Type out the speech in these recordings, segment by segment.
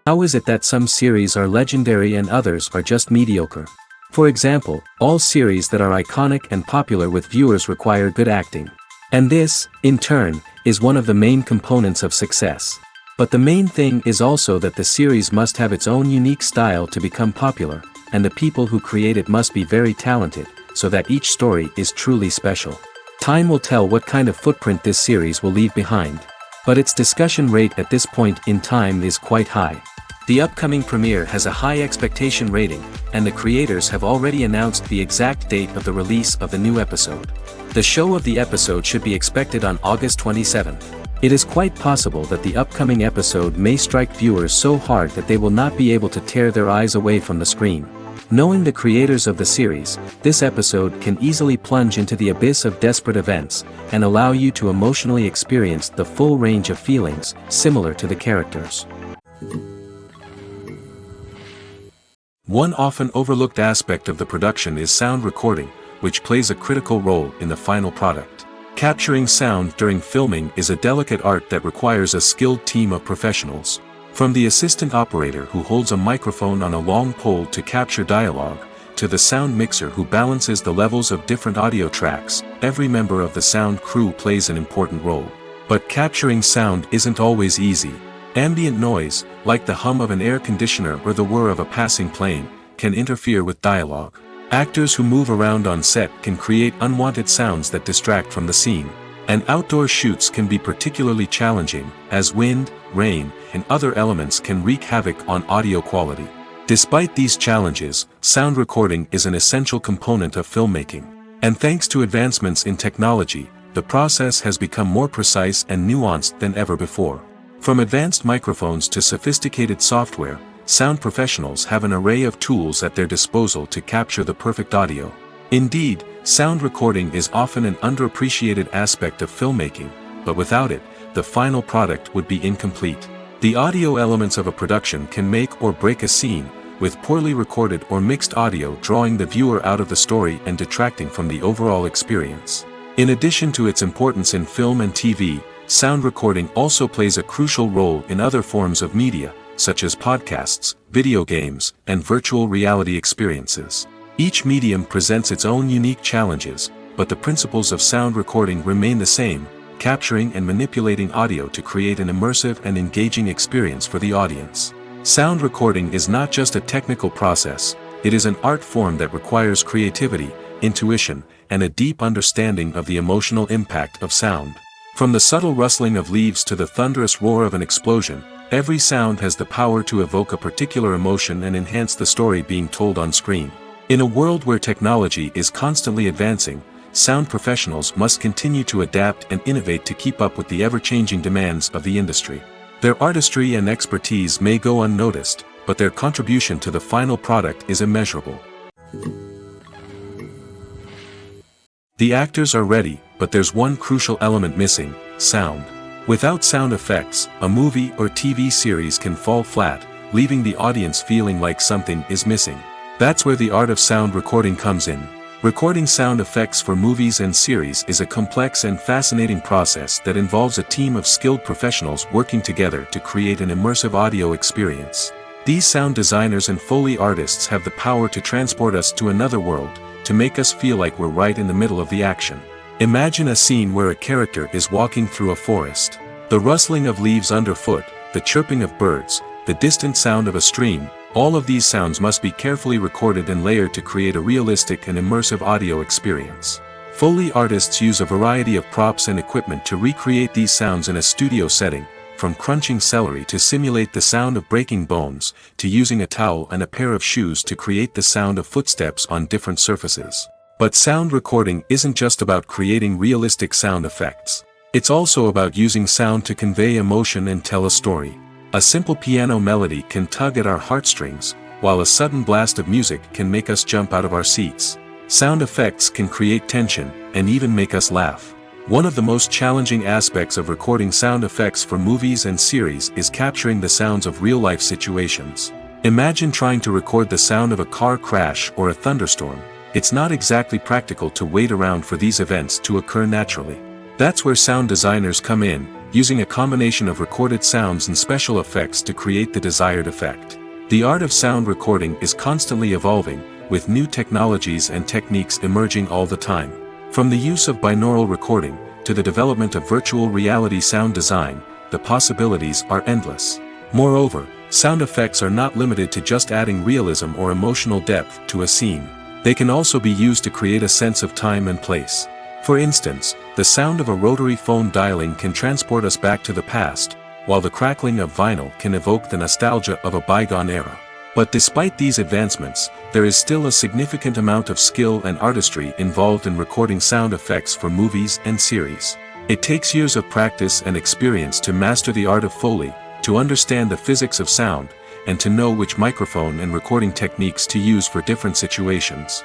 How is it that some series are legendary and others are just mediocre? For example, all series that are iconic and popular with viewers require good acting. And this, in turn, is one of the main components of success. But the main thing is also that the series must have its own unique style to become popular, and the people who create it must be very talented, so that each story is truly special. Time will tell what kind of footprint this series will leave behind. But its discussion rate at this point in time is quite high. The upcoming premiere has a high expectation rating, and the creators have already announced the exact date of the release of the new episode. The show of the episode should be expected on August 27th. It is quite possible that the upcoming episode may strike viewers so hard that they will not be able to tear their eyes away from the screen. Knowing the creators of the series, this episode can easily plunge into the abyss of desperate events, and allow you to emotionally experience the full range of feelings, similar to the characters. One often overlooked aspect of the production is sound recording, which plays a critical role in the final product. Capturing sound during filming is a delicate art that requires a skilled team of professionals. From the assistant operator who holds a microphone on a long pole to capture dialogue, to the sound mixer who balances the levels of different audio tracks, every member of the sound crew plays an important role. But capturing sound isn't always easy. Ambient noise, like the hum of an air conditioner or the whir of a passing plane, can interfere with dialogue. Actors who move around on set can create unwanted sounds that distract from the scene. And outdoor shoots can be particularly challenging, as wind, rain, and other elements can wreak havoc on audio quality. Despite these challenges, sound recording is an essential component of filmmaking. And thanks to advancements in technology, the process has become more precise and nuanced than ever before. From advanced microphones to sophisticated software, sound professionals have an array of tools at their disposal to capture the perfect audio. Indeed, sound recording is often an underappreciated aspect of filmmaking, but without it, the final product would be incomplete. The audio elements of a production can make or break a scene, with poorly recorded or mixed audio drawing the viewer out of the story and detracting from the overall experience. In addition to its importance in film and TV, sound recording also plays a crucial role in other forms of media, such as podcasts, video games, and virtual reality experiences. Each medium presents its own unique challenges, but the principles of sound recording remain the same, capturing and manipulating audio to create an immersive and engaging experience for the audience. Sound recording is not just a technical process, it is an art form that requires creativity, intuition, and a deep understanding of the emotional impact of sound. From the subtle rustling of leaves to the thunderous roar of an explosion, every sound has the power to evoke a particular emotion and enhance the story being told on screen. In a world where technology is constantly advancing, sound professionals must continue to adapt and innovate to keep up with the ever-changing demands of the industry. Their artistry and expertise may go unnoticed, but their contribution to the final product is immeasurable. The actors are ready, but there's one crucial element missing: sound. Without sound effects, a movie or TV series can fall flat, leaving the audience feeling like something is missing. That's where the art of sound recording comes in. Recording sound effects for movies and series is a complex and fascinating process that involves a team of skilled professionals working together to create an immersive audio experience. These sound designers and Foley artists have the power to transport us to another world, to make us feel like we're right in the middle of the action. Imagine a scene where a character is walking through a forest. The rustling of leaves underfoot, the chirping of birds, the distant sound of a stream, all of these sounds must be carefully recorded and layered to create a realistic and immersive audio experience. Foley artists use a variety of props and equipment to recreate these sounds in a studio setting, from crunching celery to simulate the sound of breaking bones, to using a towel and a pair of shoes to create the sound of footsteps on different surfaces. But sound recording isn't just about creating realistic sound effects. It's also about using sound to convey emotion and tell a story. A simple piano melody can tug at our heartstrings, while a sudden blast of music can make us jump out of our seats. Sound effects can create tension, and even make us laugh. One of the most challenging aspects of recording sound effects for movies and series is capturing the sounds of real-life situations. Imagine trying to record the sound of a car crash or a thunderstorm. It's not exactly practical to wait around for these events to occur naturally. That's where sound designers come in, using a combination of recorded sounds and special effects to create the desired effect. The art of sound recording is constantly evolving, with new technologies and techniques emerging all the time. From the use of binaural recording, to the development of virtual reality sound design, the possibilities are endless. Moreover, sound effects are not limited to just adding realism or emotional depth to a scene. They can also be used to create a sense of time and place. For instance, the sound of a rotary phone dialing can transport us back to the past, while the crackling of vinyl can evoke the nostalgia of a bygone era. But despite these advancements, there is still a significant amount of skill and artistry involved in recording sound effects for movies and series. It takes years of practice and experience to master the art of Foley, to understand the physics of sound, and to know which microphone and recording techniques to use for different situations.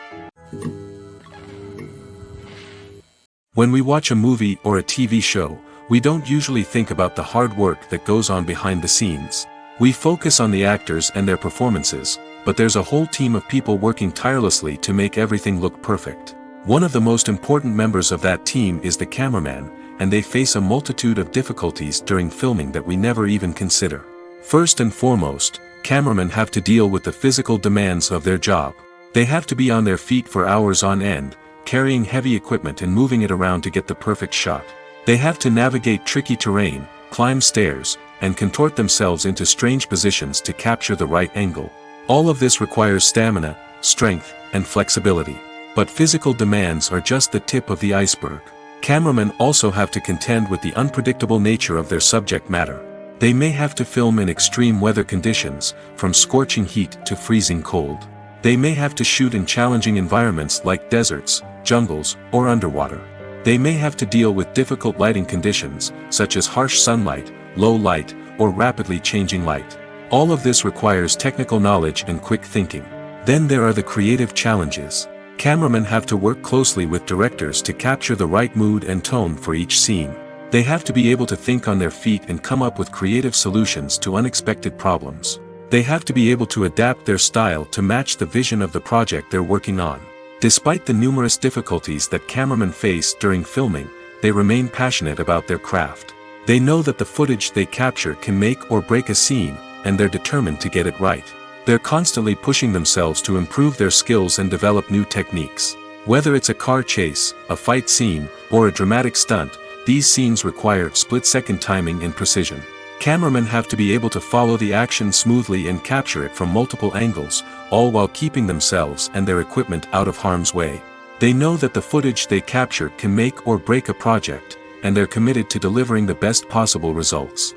When we watch a movie or a TV show, we don't usually think about the hard work that goes on behind the scenes. We focus on the actors and their performances, but there's a whole team of people working tirelessly to make everything look perfect. One of the most important members of that team is the cameraman, and they face a multitude of difficulties during filming that we never even consider. First and foremost, cameramen have to deal with the physical demands of their job. They have to be on their feet for hours on end, carrying heavy equipment and moving it around to get the perfect shot. They have to navigate tricky terrain, climb stairs, and contort themselves into strange positions to capture the right angle. All of this requires stamina, strength, and flexibility. But physical demands are just the tip of the iceberg. Cameramen also have to contend with the unpredictable nature of their subject matter. They may have to film in extreme weather conditions, from scorching heat to freezing cold. They may have to shoot in challenging environments like deserts, jungles, or underwater. They may have to deal with difficult lighting conditions, such as harsh sunlight, low light, or rapidly changing light. All of this requires technical knowledge and quick thinking. Then there are the creative challenges. Cameramen have to work closely with directors to capture the right mood and tone for each scene. They have to be able to think on their feet and come up with creative solutions to unexpected problems. They have to be able to adapt their style to match the vision of the project they're working on. Despite the numerous difficulties that cameramen face during filming, they remain passionate about their craft. They know that the footage they capture can make or break a scene, and they're determined to get it right. They're constantly pushing themselves to improve their skills and develop new techniques. Whether it's a car chase, a fight scene, or a dramatic stunt, these scenes require split-second timing and precision. Cameramen have to be able to follow the action smoothly and capture it from multiple angles, all while keeping themselves and their equipment out of harm's way. They know that the footage they capture can make or break a project, and they're committed to delivering the best possible results.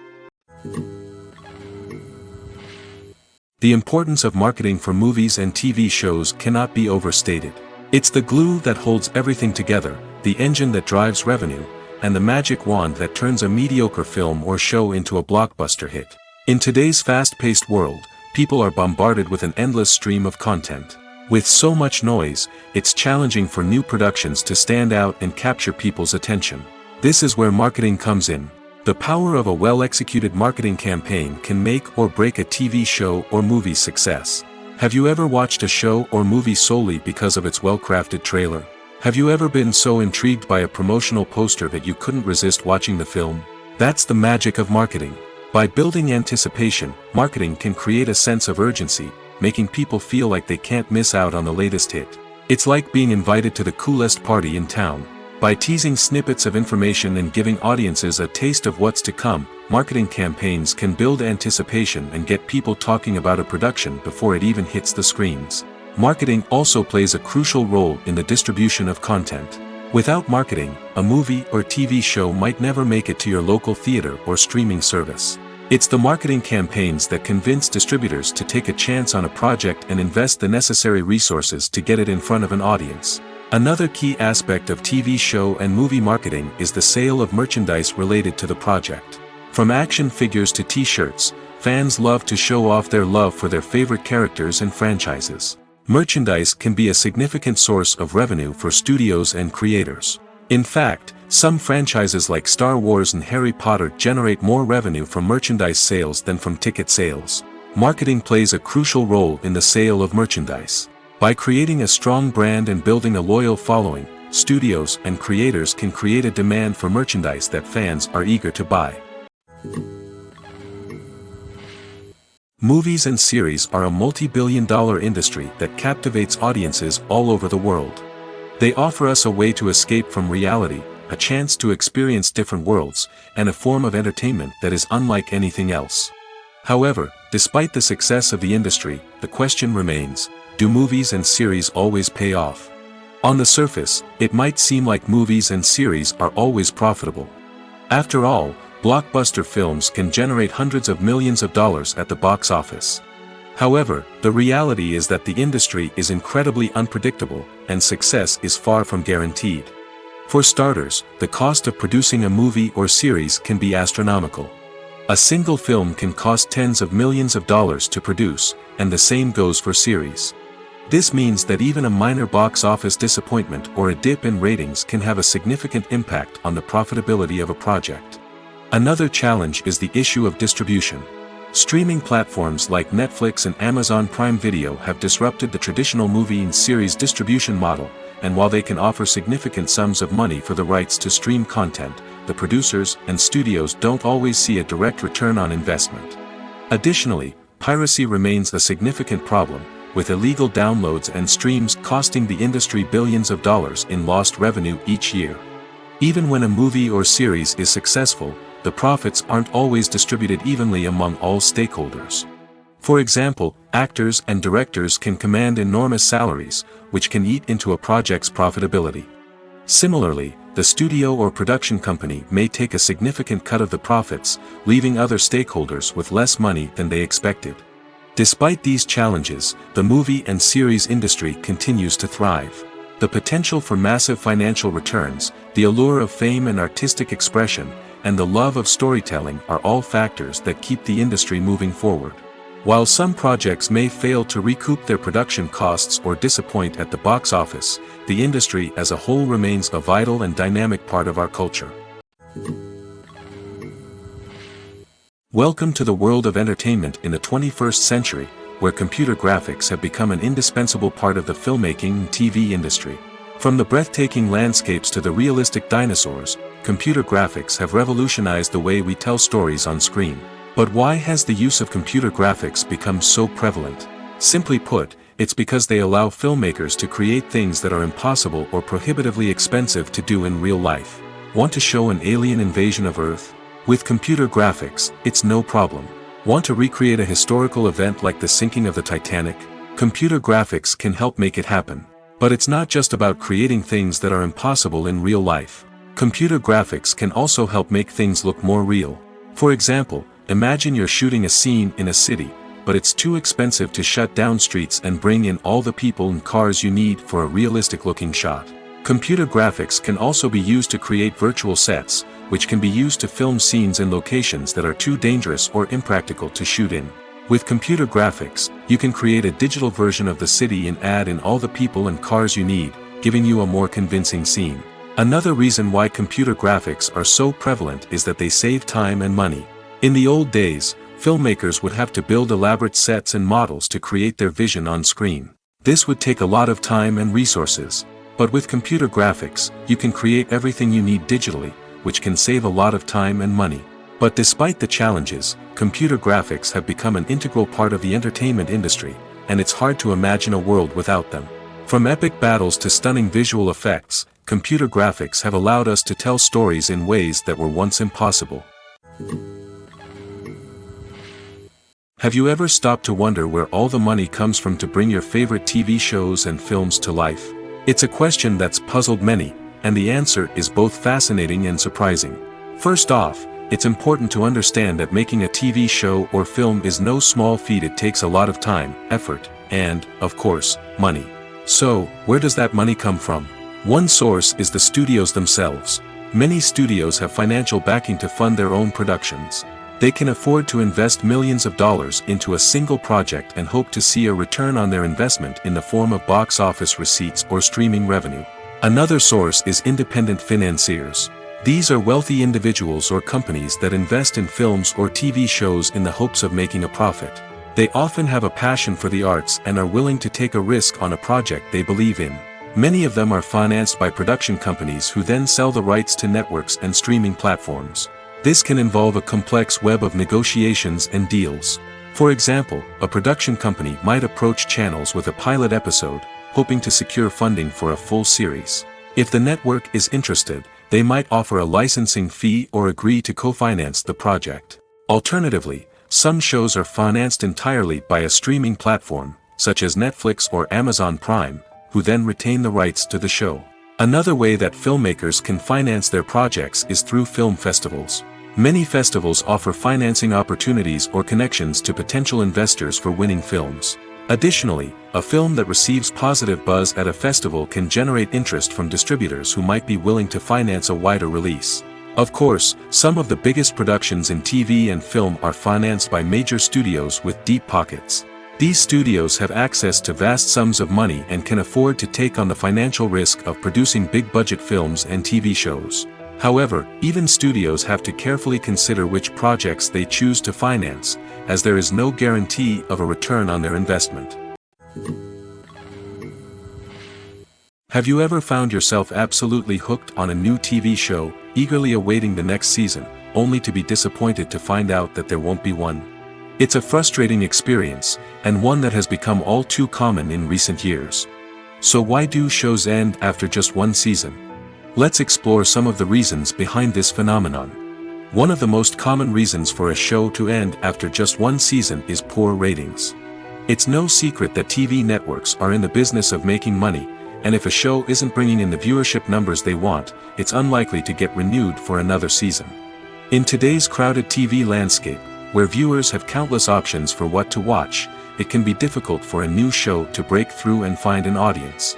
The importance of marketing for movies and TV shows cannot be overstated. It's the glue that holds everything together, the engine that drives revenue, and the magic wand that turns a mediocre film or show into a blockbuster hit. In today's fast-paced world, people are bombarded with an endless stream of content. With so much noise, it's challenging for new productions to stand out and capture people's attention. This is where marketing comes in. The power of a well-executed marketing campaign can make or break a TV show or movie's success. Have you ever watched a show or movie solely because of its well-crafted trailer? Have you ever been so intrigued by a promotional poster that you couldn't resist watching the film? That's the magic of marketing. By building anticipation, marketing can create a sense of urgency, making people feel like they can't miss out on the latest hit. It's like being invited to the coolest party in town. By teasing snippets of information and giving audiences a taste of what's to come, marketing campaigns can build anticipation and get people talking about a production before it even hits the screens. Marketing also plays a crucial role in the distribution of content. Without marketing, a movie or TV show might never make it to your local theater or streaming service. It's the marketing campaigns that convince distributors to take a chance on a project and invest the necessary resources to get it in front of an audience. Another key aspect of TV show and movie marketing is the sale of merchandise related to the project. From action figures to t-shirts, fans love to show off their love for their favorite characters and franchises. Merchandise can be a significant source of revenue for studios and creators. In fact, some franchises like Star Wars and Harry Potter generate more revenue from merchandise sales than from ticket sales. Marketing plays a crucial role in the sale of merchandise. By creating a strong brand and building a loyal following, studios and creators can create a demand for merchandise that fans are eager to buy. Movies and series are a multi-billion-dollar industry that captivates audiences all over the world. They offer us a way to escape from reality, a chance to experience different worlds, and a form of entertainment that is unlike anything else. However, despite the success of the industry, the question remains, do movies and series always pay off? On the surface, it might seem like movies and series are always profitable. After all, blockbuster films can generate hundreds of millions of dollars at the box office. However, the reality is that the industry is incredibly unpredictable, and success is far from guaranteed. For starters, the cost of producing a movie or series can be astronomical. A single film can cost tens of millions of dollars to produce, and the same goes for series. This means that even a minor box office disappointment or a dip in ratings can have a significant impact on the profitability of a project. Another challenge is the issue of distribution. Streaming platforms like Netflix and Amazon Prime Video have disrupted the traditional movie and series distribution model, and while they can offer significant sums of money for the rights to stream content, the producers and studios don't always see a direct return on investment. Additionally, piracy remains a significant problem, with illegal downloads and streams costing the industry billions of dollars in lost revenue each year. Even when a movie or series is successful, the profits aren't always distributed evenly among all stakeholders. For example, actors and directors can command enormous salaries, which can eat into a project's profitability. Similarly, the studio or production company may take a significant cut of the profits, leaving other stakeholders with less money than they expected. Despite these challenges, the movie and series industry continues to thrive. The potential for massive financial returns, the allure of fame and artistic expression, and the love of storytelling are all factors that keep the industry moving forward. While some projects may fail to recoup their production costs or disappoint at the box office, the industry as a whole remains a vital and dynamic part of our culture. Welcome to the world of entertainment in the 21st century, where computer graphics have become an indispensable part of the filmmaking and TV industry. From the breathtaking landscapes to the realistic dinosaurs, computer graphics have revolutionized the way we tell stories on screen. But why has the use of computer graphics become so prevalent? Simply put, it's because they allow filmmakers to create things that are impossible or prohibitively expensive to do in real life. Want to show an alien invasion of Earth? With computer graphics, it's no problem. Want to recreate a historical event like the sinking of the Titanic? Computer graphics can help make it happen. But it's not just about creating things that are impossible in real life. Computer graphics can also help make things look more real. For example, imagine you're shooting a scene in a city, but it's too expensive to shut down streets and bring in all the people and cars you need for a realistic-looking shot. Computer graphics can also be used to create virtual sets, which can be used to film scenes in locations that are too dangerous or impractical to shoot in. With computer graphics, you can create a digital version of the city and add in all the people and cars you need, giving you a more convincing scene. Another reason why computer graphics are so prevalent is that they save time and money. In the old days, filmmakers would have to build elaborate sets and models to create their vision on screen. This would take a lot of time and resources. But with computer graphics, you can create everything you need digitally, which can save a lot of time and money. But despite the challenges, computer graphics have become an integral part of the entertainment industry, and it's hard to imagine a world without them. From epic battles to stunning visual effects, computer graphics have allowed us to tell stories in ways that were once impossible. Have you ever stopped to wonder where all the money comes from to bring your favorite TV shows and films to life? It's a question that's puzzled many, and the answer is both fascinating and surprising. First off, it's important to understand that making a TV show or film is no small feat. It takes a lot of time, effort, and, of course, money. So, where does that money come from? One source is the studios themselves. Many studios have financial backing to fund their own productions. They can afford to invest millions of dollars into a single project and hope to see a return on their investment in the form of box office receipts or streaming revenue. Another source is independent financiers. These are wealthy individuals or companies that invest in films or TV shows in the hopes of making a profit. They often have a passion for the arts and are willing to take a risk on a project they believe in. Many of them are financed by production companies who then sell the rights to networks and streaming platforms. This can involve a complex web of negotiations and deals. For example, a production company might approach channels with a pilot episode, hoping to secure funding for a full series. If the network is interested, they might offer a licensing fee or agree to co-finance the project. Alternatively, some shows are financed entirely by a streaming platform, such as Netflix or Amazon Prime, who then retain the rights to the show. Another way that filmmakers can finance their projects is through film festivals. Many festivals offer financing opportunities or connections to potential investors for winning films. Additionally, a film that receives positive buzz at a festival can generate interest from distributors who might be willing to finance a wider release. Of course, some of the biggest productions in TV and film are financed by major studios with deep pockets. These studios have access to vast sums of money and can afford to take on the financial risk of producing big-budget films and TV shows. However, even studios have to carefully consider which projects they choose to finance, as there is no guarantee of a return on their investment. Have you ever found yourself absolutely hooked on a new TV show, eagerly awaiting the next season, only to be disappointed to find out that there won't be one? It's a frustrating experience, and one that has become all too common in recent years. So why do shows end after just one season? Let's explore some of the reasons behind this phenomenon. One of the most common reasons for a show to end after just one season is poor ratings. It's no secret that TV networks are in the business of making money, and if a show isn't bringing in the viewership numbers they want, it's unlikely to get renewed for another season. In today's crowded TV landscape, where viewers have countless options for what to watch, it can be difficult for a new show to break through and find an audience.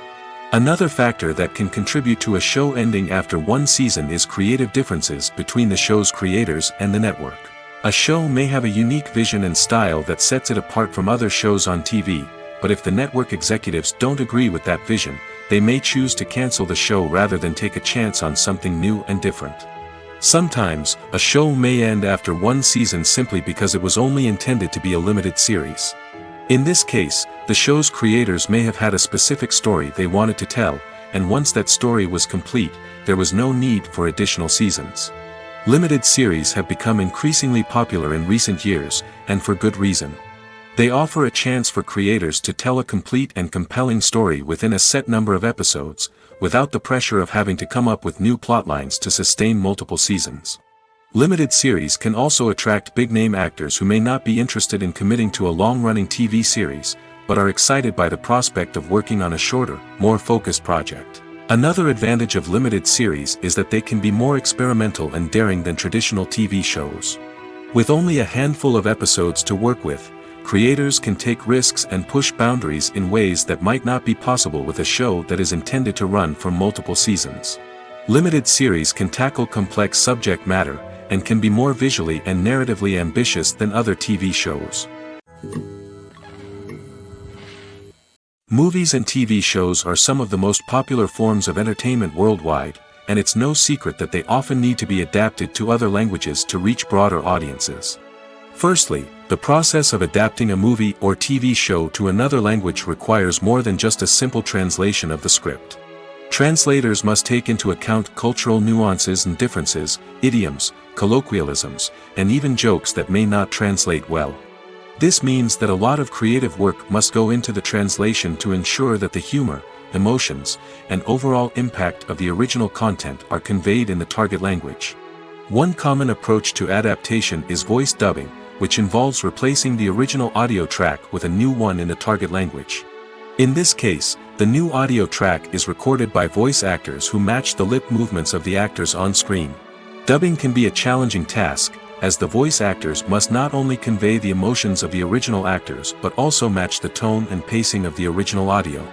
Another factor that can contribute to a show ending after one season is creative differences between the show's creators and the network. A show may have a unique vision and style that sets it apart from other shows on TV, but if the network executives don't agree with that vision, they may choose to cancel the show rather than take a chance on something new and different. Sometimes, a show may end after one season simply because it was only intended to be a limited series. In this case, the show's creators may have had a specific story they wanted to tell, and once that story was complete, there was no need for additional seasons. Limited series have become increasingly popular in recent years, and for good reason. They offer a chance for creators to tell a complete and compelling story within a set number of episodes, without the pressure of having to come up with new plotlines to sustain multiple seasons. Limited series can also attract big-name actors who may not be interested in committing to a long-running TV series, but are excited by the prospect of working on a shorter, more focused project. Another advantage of limited series is that they can be more experimental and daring than traditional TV shows. With only a handful of episodes to work with, creators can take risks and push boundaries in ways that might not be possible with a show that is intended to run for multiple seasons. Limited series can tackle complex subject matter, and can be more visually and narratively ambitious than other TV shows. Movies and TV shows are some of the most popular forms of entertainment worldwide, and it's no secret that they often need to be adapted to other languages to reach broader audiences. Firstly, the process of adapting a movie or TV show to another language requires more than just a simple translation of the script. Translators must take into account cultural nuances and differences, idioms, colloquialisms, and even jokes that may not translate well. This means that a lot of creative work must go into the translation to ensure that the humor, emotions, and overall impact of the original content are conveyed in the target language. One common approach to adaptation is voice dubbing, which involves replacing the original audio track with a new one in the target language. In this case, the new audio track is recorded by voice actors who match the lip movements of the actors on screen. Dubbing can be a challenging task, as the voice actors must not only convey the emotions of the original actors but also match the tone and pacing of the original audio.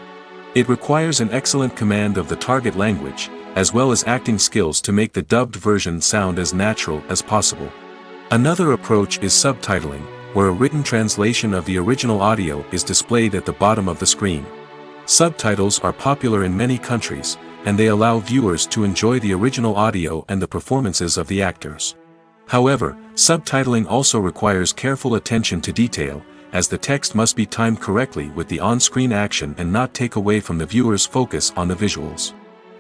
It requires an excellent command of the target language, as well as acting skills to make the dubbed version sound as natural as possible. Another approach is subtitling, where a written translation of the original audio is displayed at the bottom of the screen. Subtitles are popular in many countries, and they allow viewers to enjoy the original audio and the performances of the actors. However, subtitling also requires careful attention to detail, as the text must be timed correctly with the on-screen action and not take away from the viewer's focus on the visuals.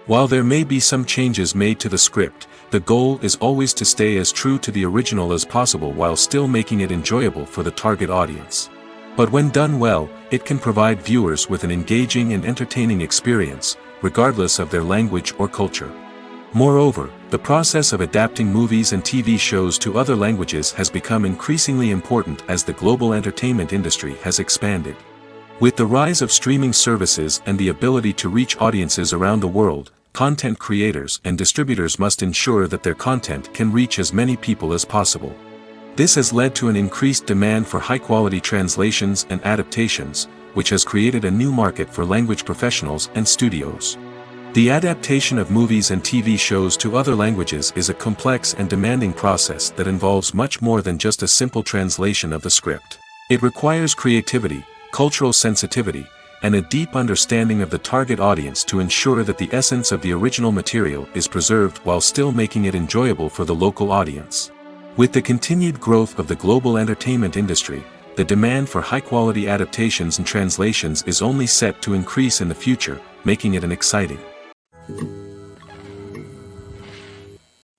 While there may be some changes made to the script, the goal is always to stay as true to the original as possible while still making it enjoyable for the target audience. But when done well, it can provide viewers with an engaging and entertaining experience, regardless of their language or culture. Moreover, the process of adapting movies and TV shows to other languages has become increasingly important as the global entertainment industry has expanded. With the rise of streaming services and the ability to reach audiences around the world, content creators and distributors must ensure that their content can reach as many people as possible. This has led to an increased demand for high-quality translations and adaptations, which has created a new market for language professionals and studios. The adaptation of movies and TV shows to other languages is a complex and demanding process that involves much more than just a simple translation of the script. It requires creativity, cultural sensitivity, and a deep understanding of the target audience to ensure that the essence of the original material is preserved while still making it enjoyable for the local audience. With the continued growth of the global entertainment industry, the demand for high-quality adaptations and translations is only set to increase in the future, making it an exciting.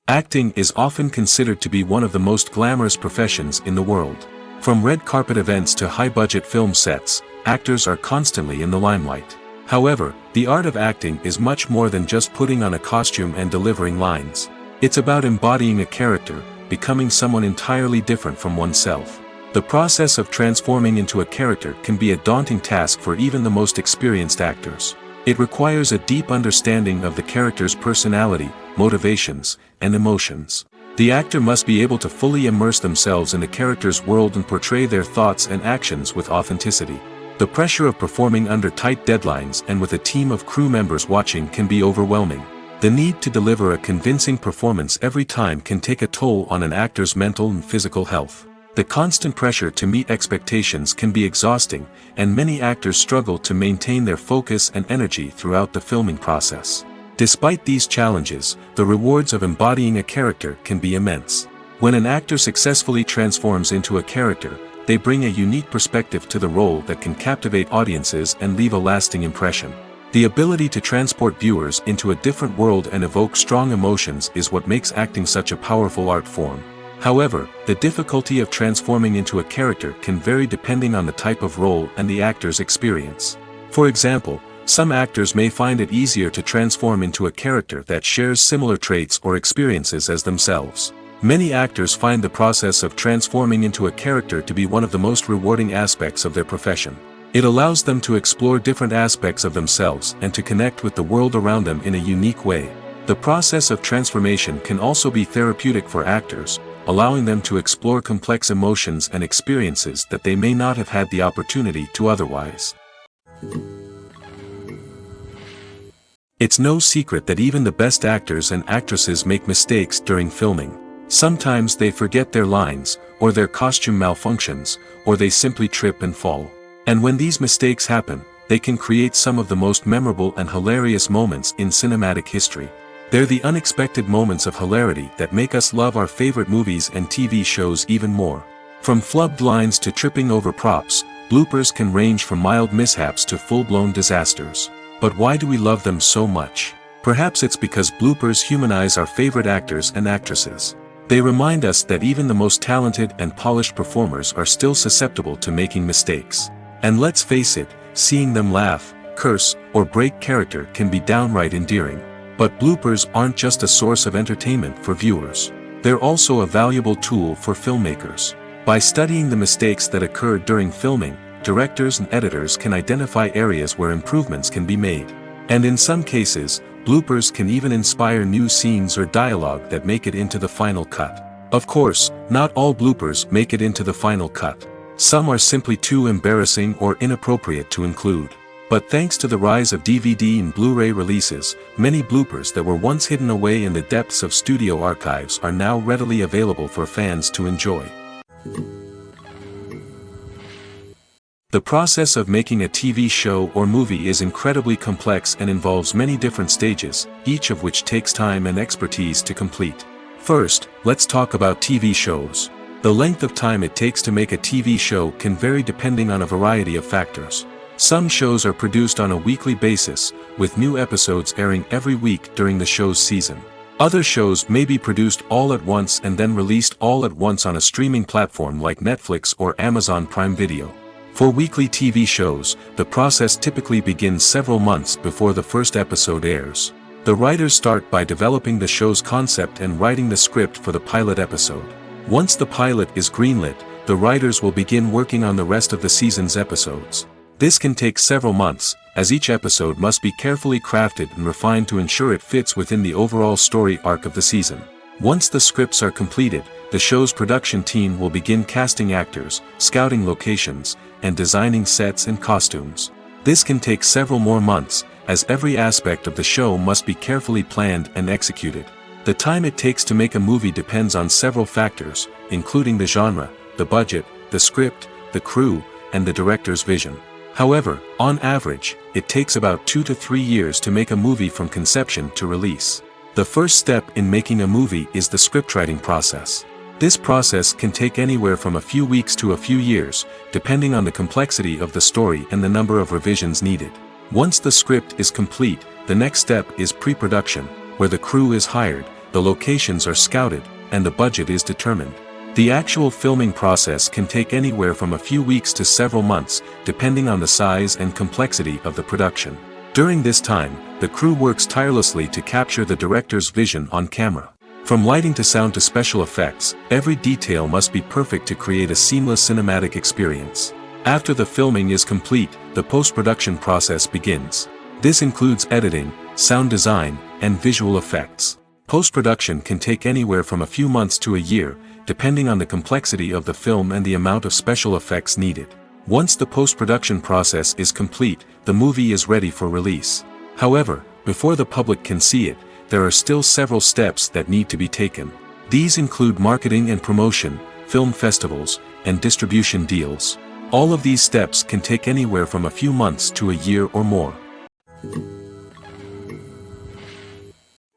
Acting is often considered to be one of the most glamorous professions in the world. From red carpet events to high-budget film sets, actors are constantly in the limelight. However, the art of acting is much more than just putting on a costume and delivering lines. It's about embodying a character, becoming someone entirely different from oneself. The process of transforming into a character can be a daunting task for even the most experienced actors. It requires a deep understanding of the character's personality, motivations, and emotions. The actor must be able to fully immerse themselves in the character's world and portray their thoughts and actions with authenticity. The pressure of performing under tight deadlines and with a team of crew members watching can be overwhelming. The need to deliver a convincing performance every time can take a toll on an actor's mental and physical health. The constant pressure to meet expectations can be exhausting, and many actors struggle to maintain their focus and energy throughout the filming process. Despite these challenges, the rewards of embodying a character can be immense. When an actor successfully transforms into a character, they bring a unique perspective to the role that can captivate audiences and leave a lasting impression. The ability to transport viewers into a different world and evoke strong emotions is what makes acting such a powerful art form. However, the difficulty of transforming into a character can vary depending on the type of role and the actor's experience. For example, some actors may find it easier to transform into a character that shares similar traits or experiences as themselves. Many actors find the process of transforming into a character to be one of the most rewarding aspects of their profession. It allows them to explore different aspects of themselves and to connect with the world around them in a unique way. The process of transformation can also be therapeutic for actors, allowing them to explore complex emotions and experiences that they may not have had the opportunity to otherwise. It's no secret that even the best actors and actresses make mistakes during filming. Sometimes they forget their lines, or their costume malfunctions, or they simply trip and fall. And when these mistakes happen, they can create some of the most memorable and hilarious moments in cinematic history. They're the unexpected moments of hilarity that make us love our favorite movies and TV shows even more. From flubbed lines to tripping over props, bloopers can range from mild mishaps to full-blown disasters. But why do we love them so much? Perhaps it's because bloopers humanize our favorite actors and actresses. They remind us that even the most talented and polished performers are still susceptible to making mistakes. And let's face it, seeing them laugh, curse, or break character can be downright endearing. But bloopers aren't just a source of entertainment for viewers. They're also a valuable tool for filmmakers. By studying the mistakes that occurred during filming, directors and editors can identify areas where improvements can be made. And in some cases, bloopers can even inspire new scenes or dialogue that make it into the final cut. Of course, not all bloopers make it into the final cut. Some are simply too embarrassing or inappropriate to include. But thanks to the rise of DVD and Blu-ray releases, many bloopers that were once hidden away in the depths of studio archives are now readily available for fans to enjoy. The process of making a TV show or movie is incredibly complex and involves many different stages, each of which takes time and expertise to complete. First, let's talk about TV shows. The length of time it takes to make a TV show can vary depending on a variety of factors. Some shows are produced on a weekly basis, with new episodes airing every week during the show's season. Other shows may be produced all at once and then released all at once on a streaming platform like Netflix or Amazon Prime Video. For weekly TV shows, the process typically begins several months before the first episode airs. The writers start by developing the show's concept and writing the script for the pilot episode. Once the pilot is greenlit, the writers will begin working on the rest of the season's episodes. This can take several months, as each episode must be carefully crafted and refined to ensure it fits within the overall story arc of the season. Once the scripts are completed, the show's production team will begin casting actors, scouting locations, and designing sets and costumes. This can take several more months, as every aspect of the show must be carefully planned and executed. The time it takes to make a movie depends on several factors, including the genre, the budget, the script, the crew, and the director's vision. However, on average, it takes about 2 to 3 years to make a movie from conception to release. The first step in making a movie is the scriptwriting process. This process can take anywhere from a few weeks to a few years, depending on the complexity of the story and the number of revisions needed. Once the script is complete, the next step is pre-production, where the crew is hired, the locations are scouted, and the budget is determined. The actual filming process can take anywhere from a few weeks to several months, depending on the size and complexity of the production. During this time, the crew works tirelessly to capture the director's vision on camera. From lighting to sound to special effects, every detail must be perfect to create a seamless cinematic experience. After the filming is complete, the post-production process begins. This includes editing, sound design, and visual effects. Post-production can take anywhere from a few months to a year, depending on the complexity of the film and the amount of special effects needed. Once the post-production process is complete, the movie is ready for release. However, before the public can see it, there are still several steps that need to be taken. These include marketing and promotion, film festivals, and distribution deals. All of these steps can take anywhere from a few months to a year or more.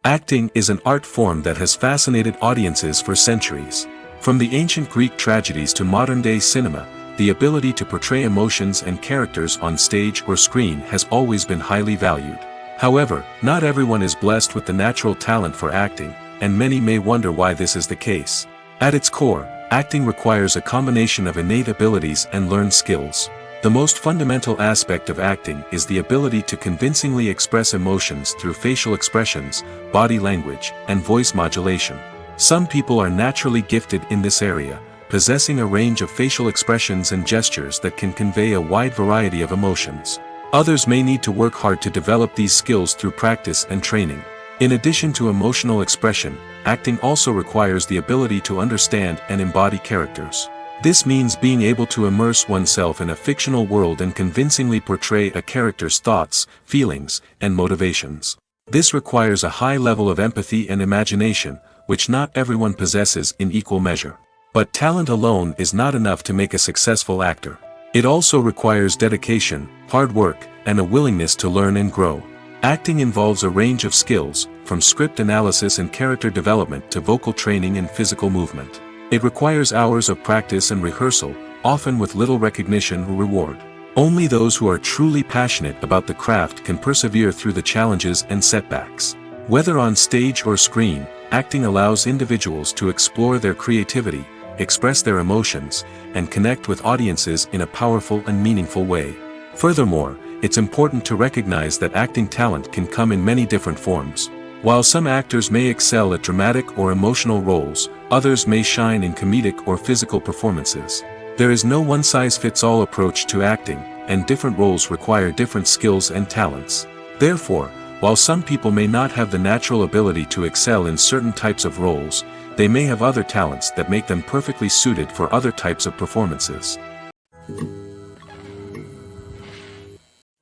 Acting is an art form that has fascinated audiences for centuries. From the ancient Greek tragedies to modern-day cinema, the ability to portray emotions and characters on stage or screen has always been highly valued. However, not everyone is blessed with the natural talent for acting, and many may wonder why this is the case. At its core, acting requires a combination of innate abilities and learned skills. The most fundamental aspect of acting is the ability to convincingly express emotions through facial expressions, body language, and voice modulation. Some people are naturally gifted in this area, possessing a range of facial expressions and gestures that can convey a wide variety of emotions. Others may need to work hard to develop these skills through practice and training. In addition to emotional expression, acting also requires the ability to understand and embody characters. This means being able to immerse oneself in a fictional world and convincingly portray a character's thoughts, feelings, and motivations. This requires a high level of empathy and imagination, which not everyone possesses in equal measure. But talent alone is not enough to make a successful actor. It also requires dedication, hard work, and a willingness to learn and grow. Acting involves a range of skills, from script analysis and character development to vocal training and physical movement. It requires hours of practice and rehearsal, often with little recognition or reward. Only those who are truly passionate about the craft can persevere through the challenges and setbacks. Whether on stage or screen, acting allows individuals to explore their creativity, express their emotions, and connect with audiences in a powerful and meaningful way. Furthermore, it's important to recognize that acting talent can come in many different forms. While some actors may excel at dramatic or emotional roles, others may shine in comedic or physical performances. There is no one-size-fits-all approach to acting, and different roles require different skills and talents. Therefore, while some people may not have the natural ability to excel in certain types of roles, they may have other talents that make them perfectly suited for other types of performances.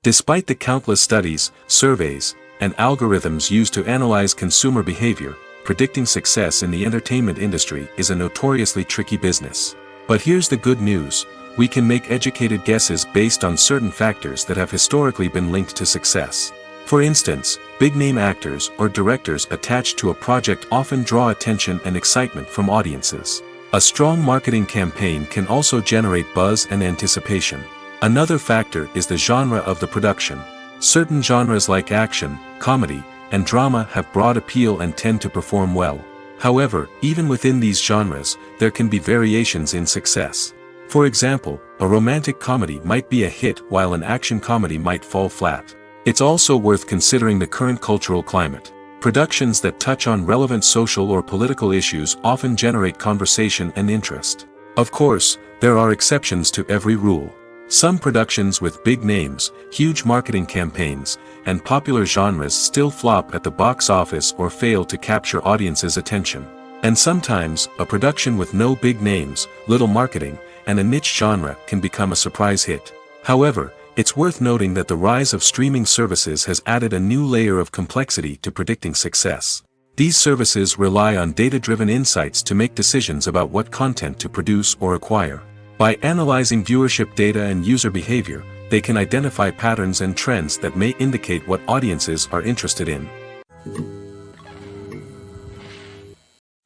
Despite the countless studies, surveys, and algorithms used to analyze consumer behavior, predicting success in the entertainment industry is a notoriously tricky business. But here's the good news: we can make educated guesses based on certain factors that have historically been linked to success. For instance, big-name actors or directors attached to a project often draw attention and excitement from audiences. A strong marketing campaign can also generate buzz and anticipation. Another factor is the genre of the production. Certain genres like action, comedy, and drama have broad appeal and tend to perform well. However, even within these genres, there can be variations in success. For example, a romantic comedy might be a hit while an action comedy might fall flat. It's also worth considering the current cultural climate. Productions that touch on relevant social or political issues often generate conversation and interest. Of course, there are exceptions to every rule. Some productions with big names, huge marketing campaigns, and popular genres still flop at the box office or fail to capture audiences' attention. And sometimes, a production with no big names, little marketing, and a niche genre can become a surprise hit. However, it's worth noting that the rise of streaming services has added a new layer of complexity to predicting success. These services rely on data-driven insights to make decisions about what content to produce or acquire. By analyzing viewership data and user behavior, they can identify patterns and trends that may indicate what audiences are interested in.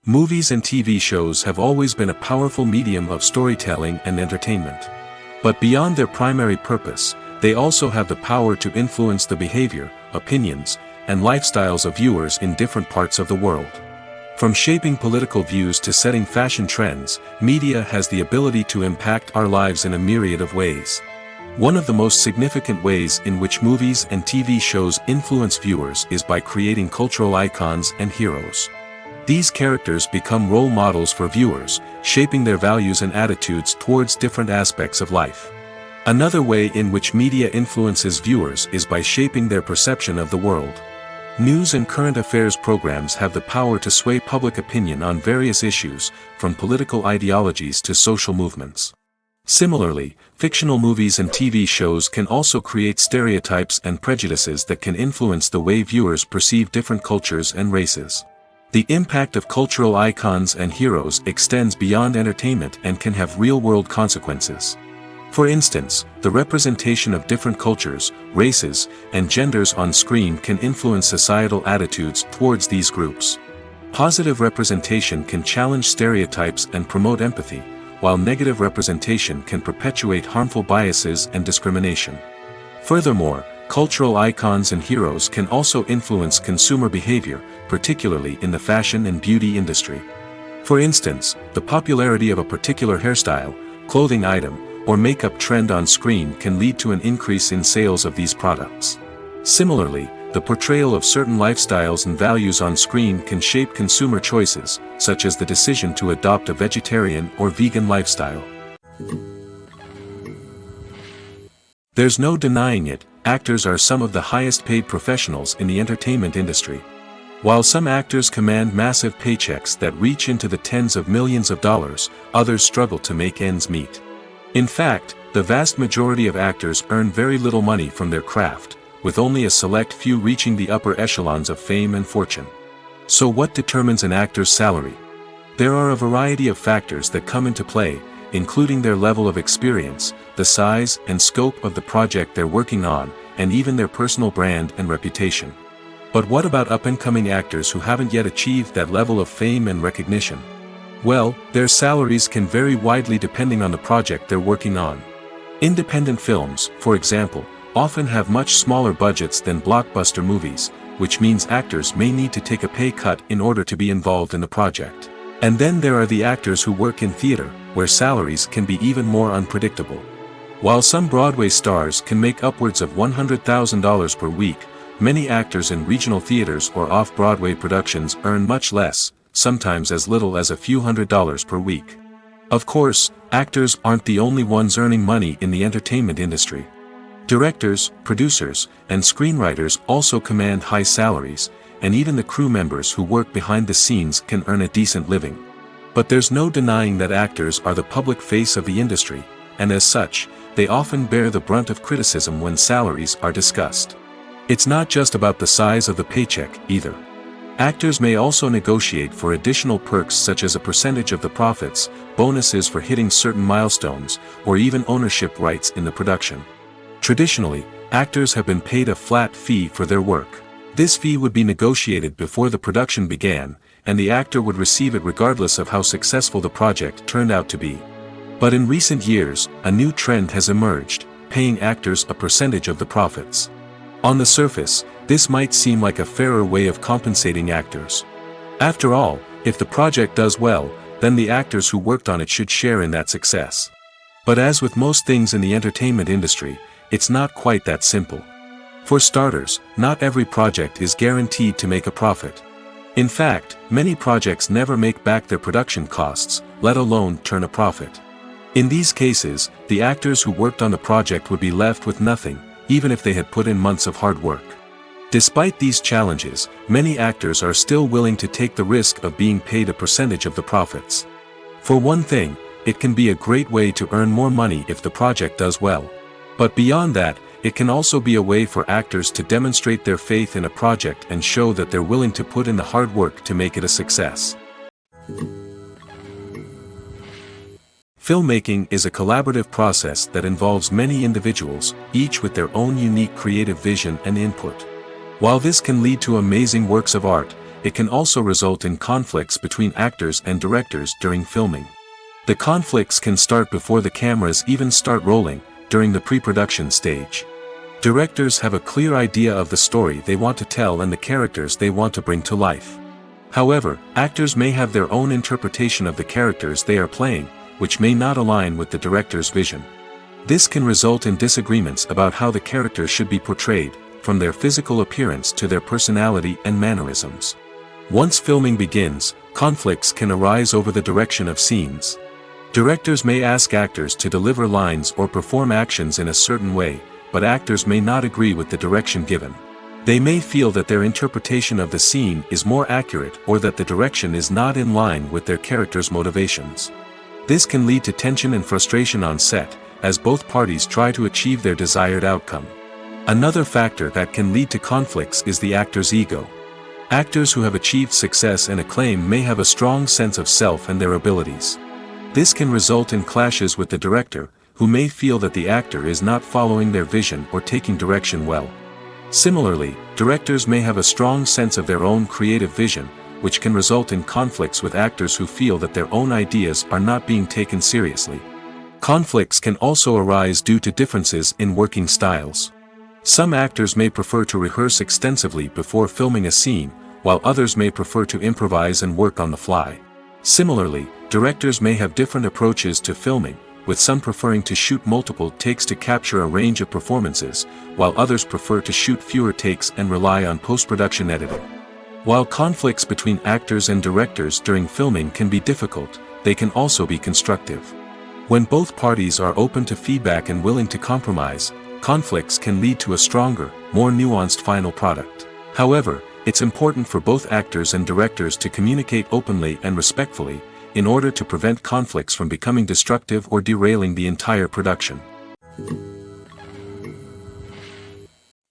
Movies and TV shows have always been a powerful medium of storytelling and entertainment. But beyond their primary purpose, they also have the power to influence the behavior, opinions, and lifestyles of viewers in different parts of the world. From shaping political views to setting fashion trends, media has the ability to impact our lives in a myriad of ways. One of the most significant ways in which movies and TV shows influence viewers is by creating cultural icons and heroes. These characters become role models for viewers, shaping their values and attitudes towards different aspects of life. Another way in which media influences viewers is by shaping their perception of the world. News and current affairs programs have the power to sway public opinion on various issues, from political ideologies to social movements. Similarly, fictional movies and TV shows can also create stereotypes and prejudices that can influence the way viewers perceive different cultures and races. The impact of cultural icons and heroes extends beyond entertainment and can have real-world consequences. For instance, the representation of different cultures, races, and genders on screen can influence societal attitudes towards these groups. Positive representation can challenge stereotypes and promote empathy, while negative representation can perpetuate harmful biases and discrimination. Furthermore, cultural icons and heroes can also influence consumer behavior, particularly in the fashion and beauty industry. For instance, the popularity of a particular hairstyle, clothing item, or makeup trend on screen can lead to an increase in sales of these products. Similarly, the portrayal of certain lifestyles and values on screen can shape consumer choices, such as the decision to adopt a vegetarian or vegan lifestyle. There's no denying it, actors are some of the highest paid professionals in the entertainment industry. While some actors command massive paychecks that reach into the tens of millions of dollars, others struggle to make ends meet. In fact, the vast majority of actors earn very little money from their craft, with only a select few reaching the upper echelons of fame and fortune. So what determines an actor's salary? There are a variety of factors that come into play, including their level of experience, the size and scope of the project they're working on, and even their personal brand and reputation. But what about up-and-coming actors who haven't yet achieved that level of fame and recognition? Well, their salaries can vary widely depending on the project they're working on. Independent films, for example, often have much smaller budgets than blockbuster movies, which means actors may need to take a pay cut in order to be involved in the project. And then there are the actors who work in theater, where salaries can be even more unpredictable. While some Broadway stars can make upwards of $100,000 per week, many actors in regional theaters or off-Broadway productions earn much less, sometimes as little as a few $100s per week. Of course, actors aren't the only ones earning money in the entertainment industry. Directors, producers, and screenwriters also command high salaries, and even the crew members who work behind the scenes can earn a decent living. But there's no denying that actors are the public face of the industry, and as such, they often bear the brunt of criticism when salaries are discussed. It's not just about the size of the paycheck, either. Actors may also negotiate for additional perks such as a percentage of the profits, bonuses for hitting certain milestones, or even ownership rights in the production. Traditionally, actors have been paid a flat fee for their work. This fee would be negotiated before the production began, and the actor would receive it regardless of how successful the project turned out to be. But in recent years, a new trend has emerged: paying actors a percentage of the profits. On the surface, this might seem like a fairer way of compensating actors. After all, if the project does well, then the actors who worked on it should share in that success. But as with most things in the entertainment industry, it's not quite that simple. For starters, not every project is guaranteed to make a profit. In fact, many projects never make back their production costs, let alone turn a profit. In these cases, the actors who worked on the project would be left with nothing, even if they had put in months of hard work. Despite these challenges, many actors are still willing to take the risk of being paid a percentage of the profits. For one thing, it can be a great way to earn more money if the project does well. But beyond that, it can also be a way for actors to demonstrate their faith in a project and show that they're willing to put in the hard work to make it a success. Filmmaking is a collaborative process that involves many individuals, each with their own unique creative vision and input. While this can lead to amazing works of art, it can also result in conflicts between actors and directors during filming. The conflicts can start before the cameras even start rolling, during the pre-production stage. Directors have a clear idea of the story they want to tell and the characters they want to bring to life. However, actors may have their own interpretation of the characters they are playing, which may not align with the director's vision. This can result in disagreements about how the characters should be portrayed, from their physical appearance to their personality and mannerisms. Once filming begins, conflicts can arise over the direction of scenes. Directors may ask actors to deliver lines or perform actions in a certain way, but actors may not agree with the direction given. They may feel that their interpretation of the scene is more accurate or that the direction is not in line with their character's motivations. This can lead to tension and frustration on set, as both parties try to achieve their desired outcome. Another factor that can lead to conflicts is the actor's ego. Actors who have achieved success and acclaim may have a strong sense of self and their abilities. This can result in clashes with the director, who may feel that the actor is not following their vision or taking direction well. Similarly, directors may have a strong sense of their own creative vision, which can result in conflicts with actors who feel that their own ideas are not being taken seriously. Conflicts can also arise due to differences in working styles. Some actors may prefer to rehearse extensively before filming a scene, while others may prefer to improvise and work on the fly. Similarly, directors may have different approaches to filming, with some preferring to shoot multiple takes to capture a range of performances, while others prefer to shoot fewer takes and rely on post-production editing. While conflicts between actors and directors during filming can be difficult, they can also be constructive. When both parties are open to feedback and willing to compromise, conflicts can lead to a stronger, more nuanced final product. However, it's important for both actors and directors to communicate openly and respectfully, in order to prevent conflicts from becoming destructive or derailing the entire production.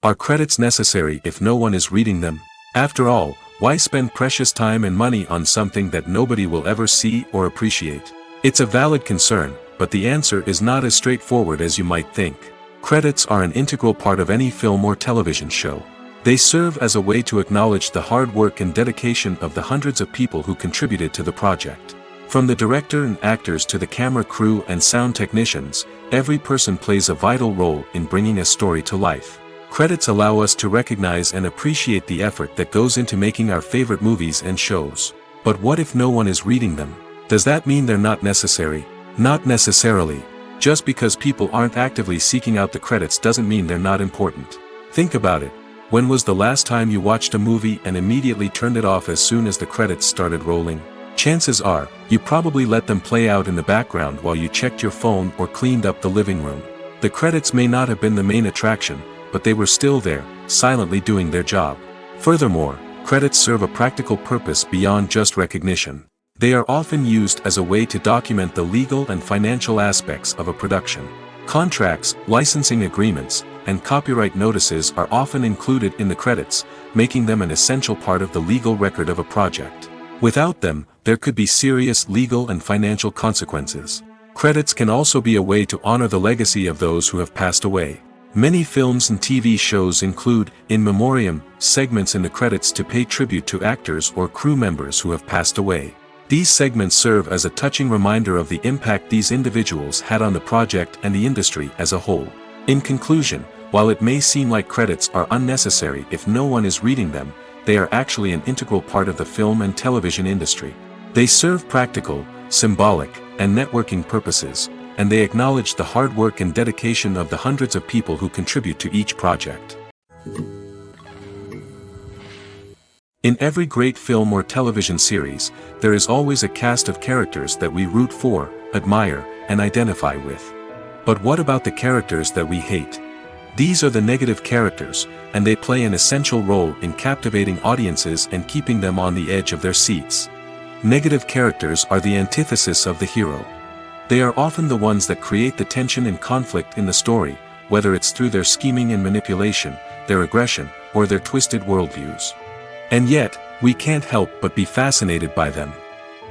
Are credits necessary if no one is reading them? After all, why spend precious time and money on something that nobody will ever see or appreciate? It's a valid concern, but the answer is not as straightforward as you might think. Credits are an integral part of any film or television show. They serve as a way to acknowledge the hard work and dedication of the hundreds of people who contributed to the project. From the director and actors to the camera crew and sound technicians, every person plays a vital role in bringing a story to life. Credits allow us to recognize and appreciate the effort that goes into making our favorite movies and shows. But what if no one is reading them? Does that mean they're not necessary? Not necessarily. Just because people aren't actively seeking out the credits doesn't mean they're not important. Think about it. When was the last time you watched a movie and immediately turned it off as soon as the credits started rolling? Chances are, you probably let them play out in the background while you checked your phone or cleaned up the living room. The credits may not have been the main attraction, but they were still there, silently doing their job. Furthermore, credits serve a practical purpose beyond just recognition. They are often used as a way to document the legal and financial aspects of a production. Contracts, licensing agreements, and copyright notices are often included in the credits, making them an essential part of the legal record of a project. Without them, there could be serious legal and financial consequences. Credits can also be a way to honor the legacy of those who have passed away. Many films and TV shows include, in memoriam, segments in the credits to pay tribute to actors or crew members who have passed away. These segments serve as a touching reminder of the impact these individuals had on the project and the industry as a whole. In conclusion, while it may seem like credits are unnecessary if no one is reading them, they are actually an integral part of the film and television industry. They serve practical, symbolic, and networking purposes, and they acknowledge the hard work and dedication of the hundreds of people who contribute to each project. In every great film or television series, there is always a cast of characters that we root for, admire, and identify with. But what about the characters that we hate? These are the negative characters, and they play an essential role in captivating audiences and keeping them on the edge of their seats. Negative characters are the antithesis of the hero. They are often the ones that create the tension and conflict in the story, whether it's through their scheming and manipulation, their aggression, or their twisted worldviews. And yet, we can't help but be fascinated by them.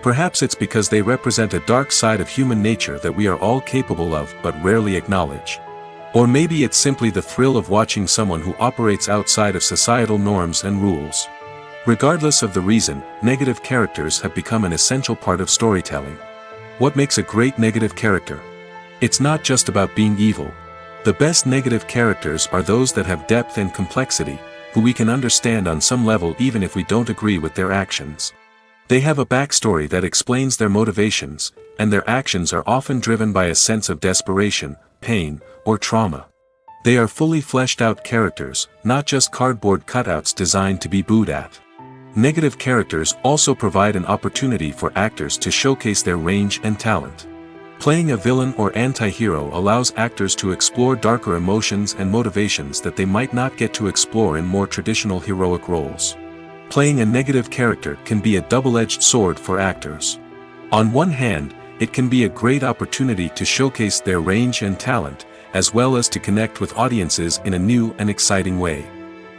Perhaps it's because they represent a dark side of human nature that we are all capable of but rarely acknowledge. Or maybe it's simply the thrill of watching someone who operates outside of societal norms and rules. Regardless of the reason, negative characters have become an essential part of storytelling. What makes a great negative character? It's not just about being evil. The best negative characters are those that have depth and complexity, who we can understand on some level even if we don't agree with their actions. They have a backstory that explains their motivations, and their actions are often driven by a sense of desperation, pain, or trauma. They are fully fleshed out characters, not just cardboard cutouts designed to be booed at. Negative characters also provide an opportunity for actors to showcase their range and talent. Playing a villain or anti-hero allows actors to explore darker emotions and motivations that they might not get to explore in more traditional heroic roles. Playing a negative character can be a double-edged sword for actors. On one hand, it can be a great opportunity to showcase their range and talent, as well as to connect with audiences in a new and exciting way.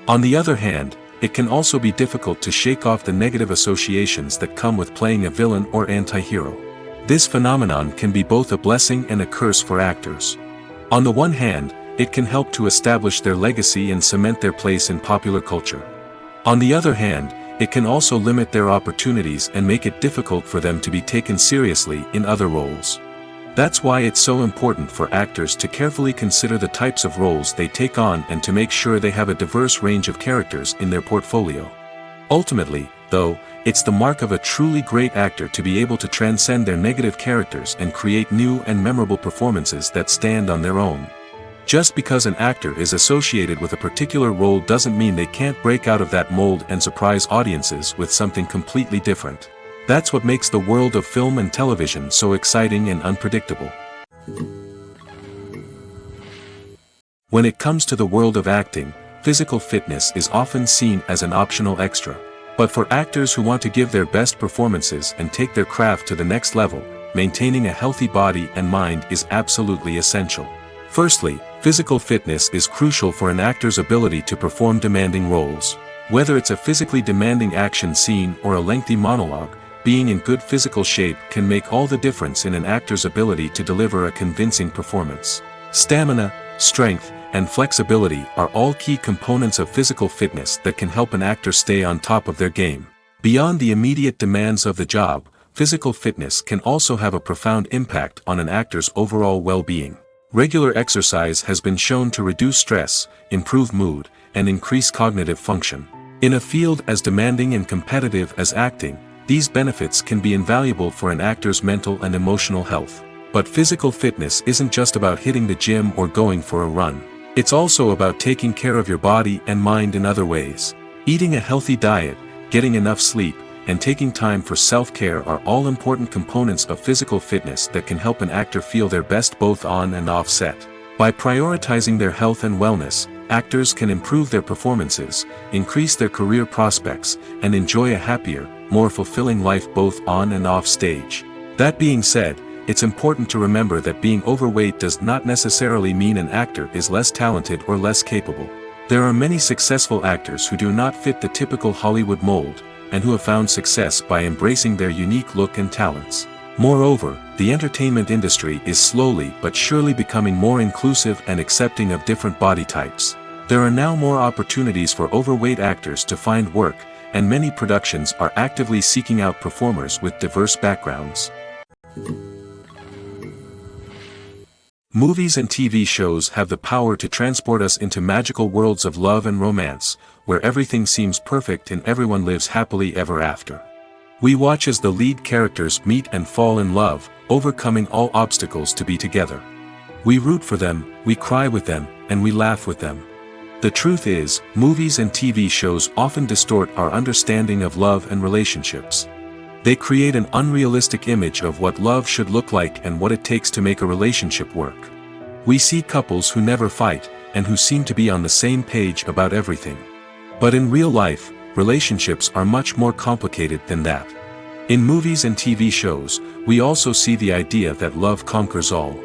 On the other hand, it can also be difficult to shake off the negative associations that come with playing a villain or anti-hero. This phenomenon can be both a blessing and a curse for actors. On the one hand, it can help to establish their legacy and cement their place in popular culture. On the other hand, it can also limit their opportunities and make it difficult for them to be taken seriously in other roles. That's why it's so important for actors to carefully consider the types of roles they take on and to make sure they have a diverse range of characters in their portfolio. Ultimately, though, it's the mark of a truly great actor to be able to transcend their negative characters and create new and memorable performances that stand on their own. Just because an actor is associated with a particular role doesn't mean they can't break out of that mold and surprise audiences with something completely different. That's what makes the world of film and television so exciting and unpredictable. When it comes to the world of acting, physical fitness is often seen as an optional extra. But for actors who want to give their best performances and take their craft to the next level, maintaining a healthy body and mind is absolutely essential. Firstly, physical fitness is crucial for an actor's ability to perform demanding roles. Whether it's a physically demanding action scene or a lengthy monologue, being in good physical shape can make all the difference in an actor's ability to deliver a convincing performance. Stamina, strength, and flexibility are all key components of physical fitness that can help an actor stay on top of their game. Beyond the immediate demands of the job, physical fitness can also have a profound impact on an actor's overall well-being. Regular exercise has been shown to reduce stress, improve mood, and increase cognitive function. In a field as demanding and competitive as acting, these benefits can be invaluable for an actor's mental and emotional health. But physical fitness isn't just about hitting the gym or going for a run. It's also about taking care of your body and mind in other ways. Eating a healthy diet, getting enough sleep, and taking time for self-care are all important components of physical fitness that can help an actor feel their best both on and off set. By prioritizing their health and wellness, actors can improve their performances, increase their career prospects, and enjoy a happier, more fulfilling life both on and off stage. That being said, it's important to remember that being overweight does not necessarily mean an actor is less talented or less capable. There are many successful actors who do not fit the typical Hollywood mold, and who have found success by embracing their unique look and talents. Moreover, the entertainment industry is slowly but surely becoming more inclusive and accepting of different body types. There are now more opportunities for overweight actors to find work, and many productions are actively seeking out performers with diverse backgrounds. Movies and TV shows have the power to transport us into magical worlds of love and romance, where everything seems perfect and everyone lives happily ever after. We watch as the lead characters meet and fall in love, overcoming all obstacles to be together. We root for them, we cry with them, and we laugh with them. The truth is, movies and TV shows often distort our understanding of love and relationships. They create an unrealistic image of what love should look like and what it takes to make a relationship work. We see couples who never fight, and who seem to be on the same page about everything. But in real life, relationships are much more complicated than that. In movies and TV shows, we also see the idea that love conquers all.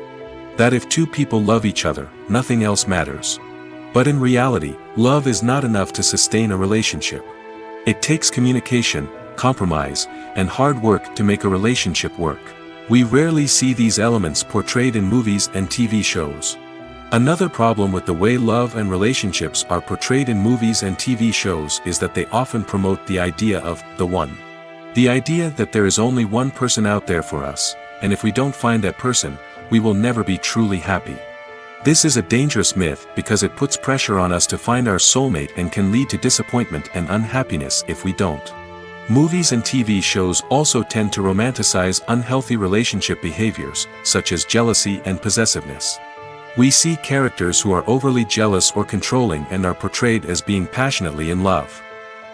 That if two people love each other, nothing else matters. But in reality, love is not enough to sustain a relationship. It takes communication, compromise, and hard work to make a relationship work. We rarely see these elements portrayed in movies and TV shows. Another problem with the way love and relationships are portrayed in movies and TV shows is that they often promote the idea of the one. The idea that there is only one person out there for us, and if we don't find that person, we will never be truly happy. This is a dangerous myth because it puts pressure on us to find our soulmate and can lead to disappointment and unhappiness if we don't. Movies and TV shows also tend to romanticize unhealthy relationship behaviors, such as jealousy and possessiveness. We see characters who are overly jealous or controlling and are portrayed as being passionately in love.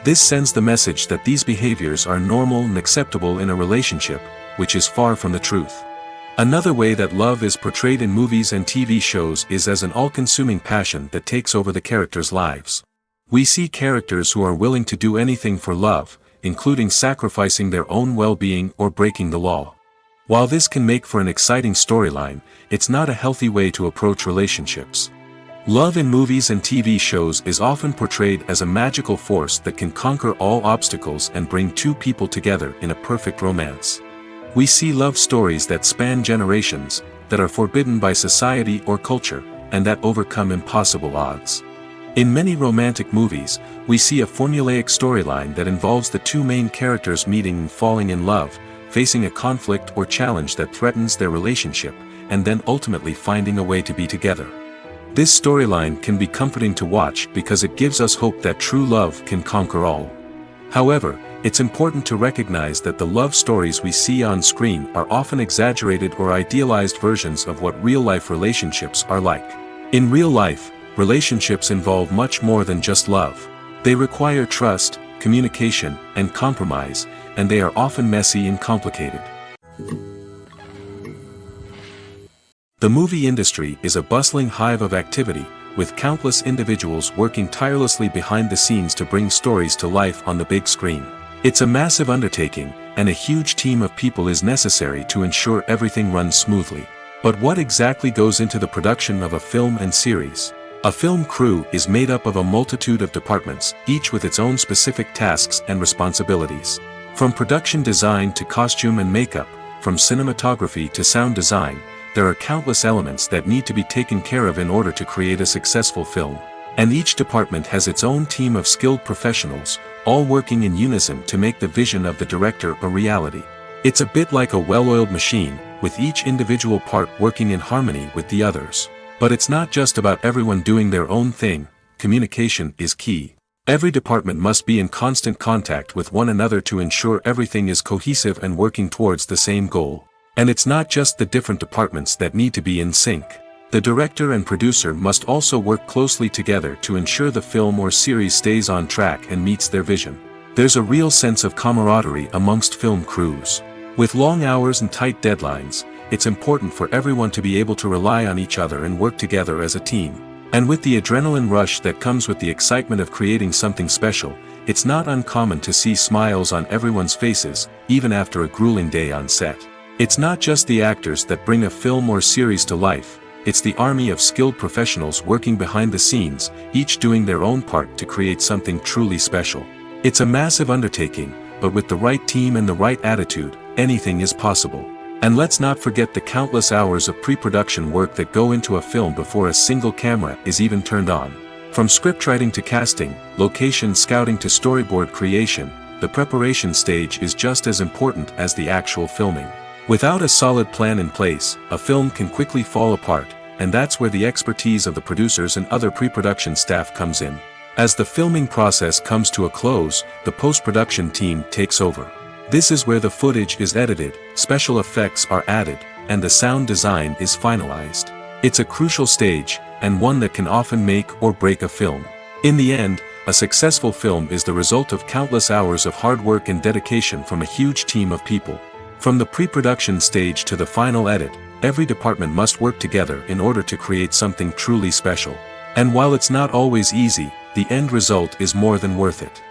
This sends the message that these behaviors are normal and acceptable in a relationship, which is far from the truth. Another way that love is portrayed in movies and TV shows is as an all-consuming passion that takes over the characters' lives. We see characters who are willing to do anything for love, including sacrificing their own well-being or breaking the law. While this can make for an exciting storyline, it's not a healthy way to approach relationships. Love in movies and TV shows is often portrayed as a magical force that can conquer all obstacles and bring two people together in a perfect romance. We see love stories that span generations, that are forbidden by society or culture, and that overcome impossible odds. In many romantic movies, we see a formulaic storyline that involves the two main characters meeting and falling in love, facing a conflict or challenge that threatens their relationship, and then ultimately finding a way to be together. This storyline can be comforting to watch because it gives us hope that true love can conquer all. However, it's important to recognize that the love stories we see on screen are often exaggerated or idealized versions of what real-life relationships are like. In real life, relationships involve much more than just love. They require trust, communication, and compromise, and they are often messy and complicated. The movie industry is a bustling hive of activity, with countless individuals working tirelessly behind the scenes to bring stories to life on the big screen. It's a massive undertaking, and a huge team of people is necessary to ensure everything runs smoothly. But what exactly goes into the production of a film and series? A film crew is made up of a multitude of departments, each with its own specific tasks and responsibilities. From production design to costume and makeup, from cinematography to sound design, there are countless elements that need to be taken care of in order to create a successful film. And each department has its own team of skilled professionals, all working in unison to make the vision of the director a reality. It's a bit like a well-oiled machine, with each individual part working in harmony with the others. But it's not just about everyone doing their own thing. Communication is key. Every department must be in constant contact with one another to ensure everything is cohesive and working towards the same goal. And it's not just the different departments that need to be in sync. The director and producer must also work closely together to ensure the film or series stays on track and meets their vision. There's a real sense of camaraderie amongst film crews. With long hours and tight deadlines, it's important for everyone to be able to rely on each other and work together as a team. And with the adrenaline rush that comes with the excitement of creating something special, it's not uncommon to see smiles on everyone's faces, even after a grueling day on set. It's not just the actors that bring a film or series to life, it's the army of skilled professionals working behind the scenes, each doing their own part to create something truly special. It's a massive undertaking, but with the right team and the right attitude, anything is possible. And let's not forget the countless hours of pre-production work that go into a film before a single camera is even turned on. From scriptwriting to casting, location scouting to storyboard creation, the preparation stage is just as important as the actual filming. Without a solid plan in place, a film can quickly fall apart, and that's where the expertise of the producers and other pre-production staff comes in. As the filming process comes to a close, the post-production team takes over. This is where the footage is edited, special effects are added, and the sound design is finalized. It's a crucial stage, and one that can often make or break a film. In the end, a successful film is the result of countless hours of hard work and dedication from a huge team of people. From the pre-production stage to the final edit, every department must work together in order to create something truly special. And while it's not always easy, the end result is more than worth it.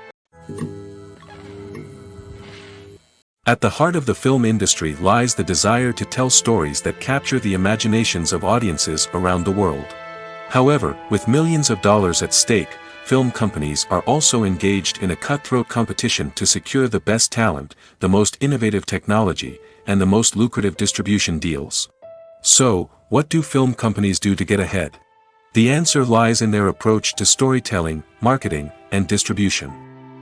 At the heart of the film industry lies the desire to tell stories that capture the imaginations of audiences around the world. However, with millions of dollars at stake, film companies are also engaged in a cutthroat competition to secure the best talent, the most innovative technology, and the most lucrative distribution deals. So, what do film companies do to get ahead? The answer lies in their approach to storytelling, marketing, and distribution.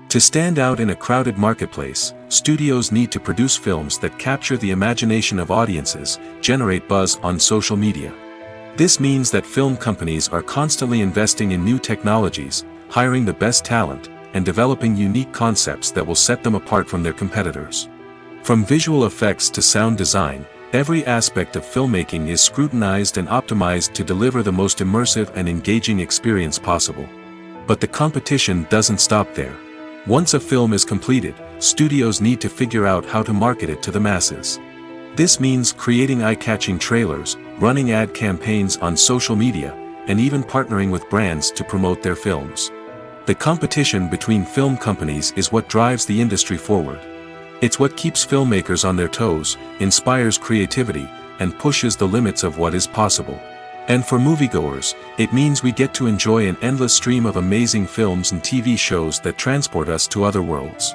To stand out in a crowded marketplace, studios need to produce films that capture the imagination of audiences, generate buzz on social media. This means that film companies are constantly investing in new technologies, hiring the best talent, and developing unique concepts that will set them apart from their competitors. From visual effects to sound design, every aspect of filmmaking is scrutinized and optimized to deliver the most immersive and engaging experience possible. But the competition doesn't stop there. Once a film is completed, studios need to figure out how to market it to the masses. This means creating eye-catching trailers, running ad campaigns on social media, and even partnering with brands to promote their films. The competition between film companies is what drives the industry forward. It's what keeps filmmakers on their toes, inspires creativity, and pushes the limits of what is possible. And for moviegoers, it means we get to enjoy an endless stream of amazing films and TV shows that transport us to other worlds.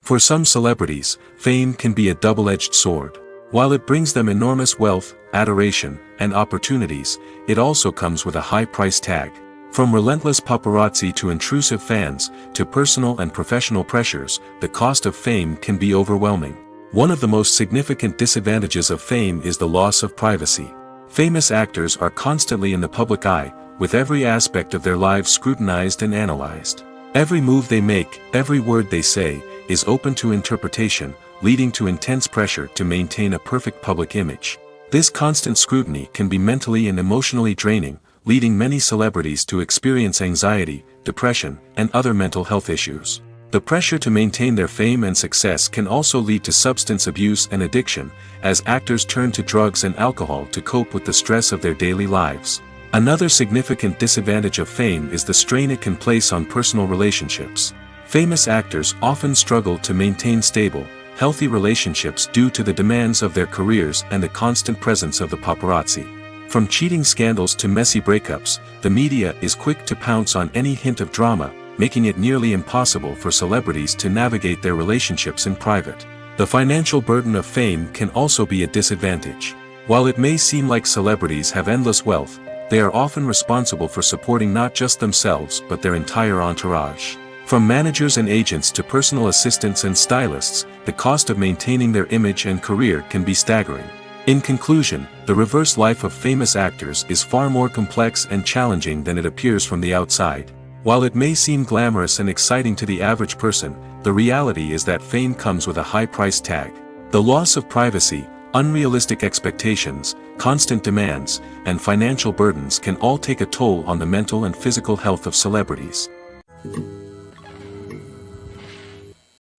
For some celebrities, fame can be a double-edged sword. While it brings them enormous wealth, adoration, and opportunities, it also comes with a high price tag. From relentless paparazzi to intrusive fans, to personal and professional pressures, the cost of fame can be overwhelming. One of the most significant disadvantages of fame is the loss of privacy. Famous actors are constantly in the public eye, with every aspect of their lives scrutinized and analyzed. Every move they make, every word they say, is open to interpretation, leading to intense pressure to maintain a perfect public image. This constant scrutiny can be mentally and emotionally draining, leading many celebrities to experience anxiety, depression, and other mental health issues. The pressure to maintain their fame and success can also lead to substance abuse and addiction, as actors turn to drugs and alcohol to cope with the stress of their daily lives. Another significant disadvantage of fame is the strain it can place on personal relationships. Famous actors often struggle to maintain stable, healthy relationships due to the demands of their careers and the constant presence of the paparazzi. From cheating scandals to messy breakups, the media is quick to pounce on any hint of drama, making it nearly impossible for celebrities to navigate their relationships in private. The financial burden of fame can also be a disadvantage. While it may seem like celebrities have endless wealth, they are often responsible for supporting not just themselves but their entire entourage. From managers and agents to personal assistants and stylists, the cost of maintaining their image and career can be staggering. In conclusion, the reverse life of famous actors is far more complex and challenging than it appears from the outside. While it may seem glamorous and exciting to the average person, the reality is that fame comes with a high price tag. The loss of privacy, unrealistic expectations, constant demands, and financial burdens can all take a toll on the mental and physical health of celebrities.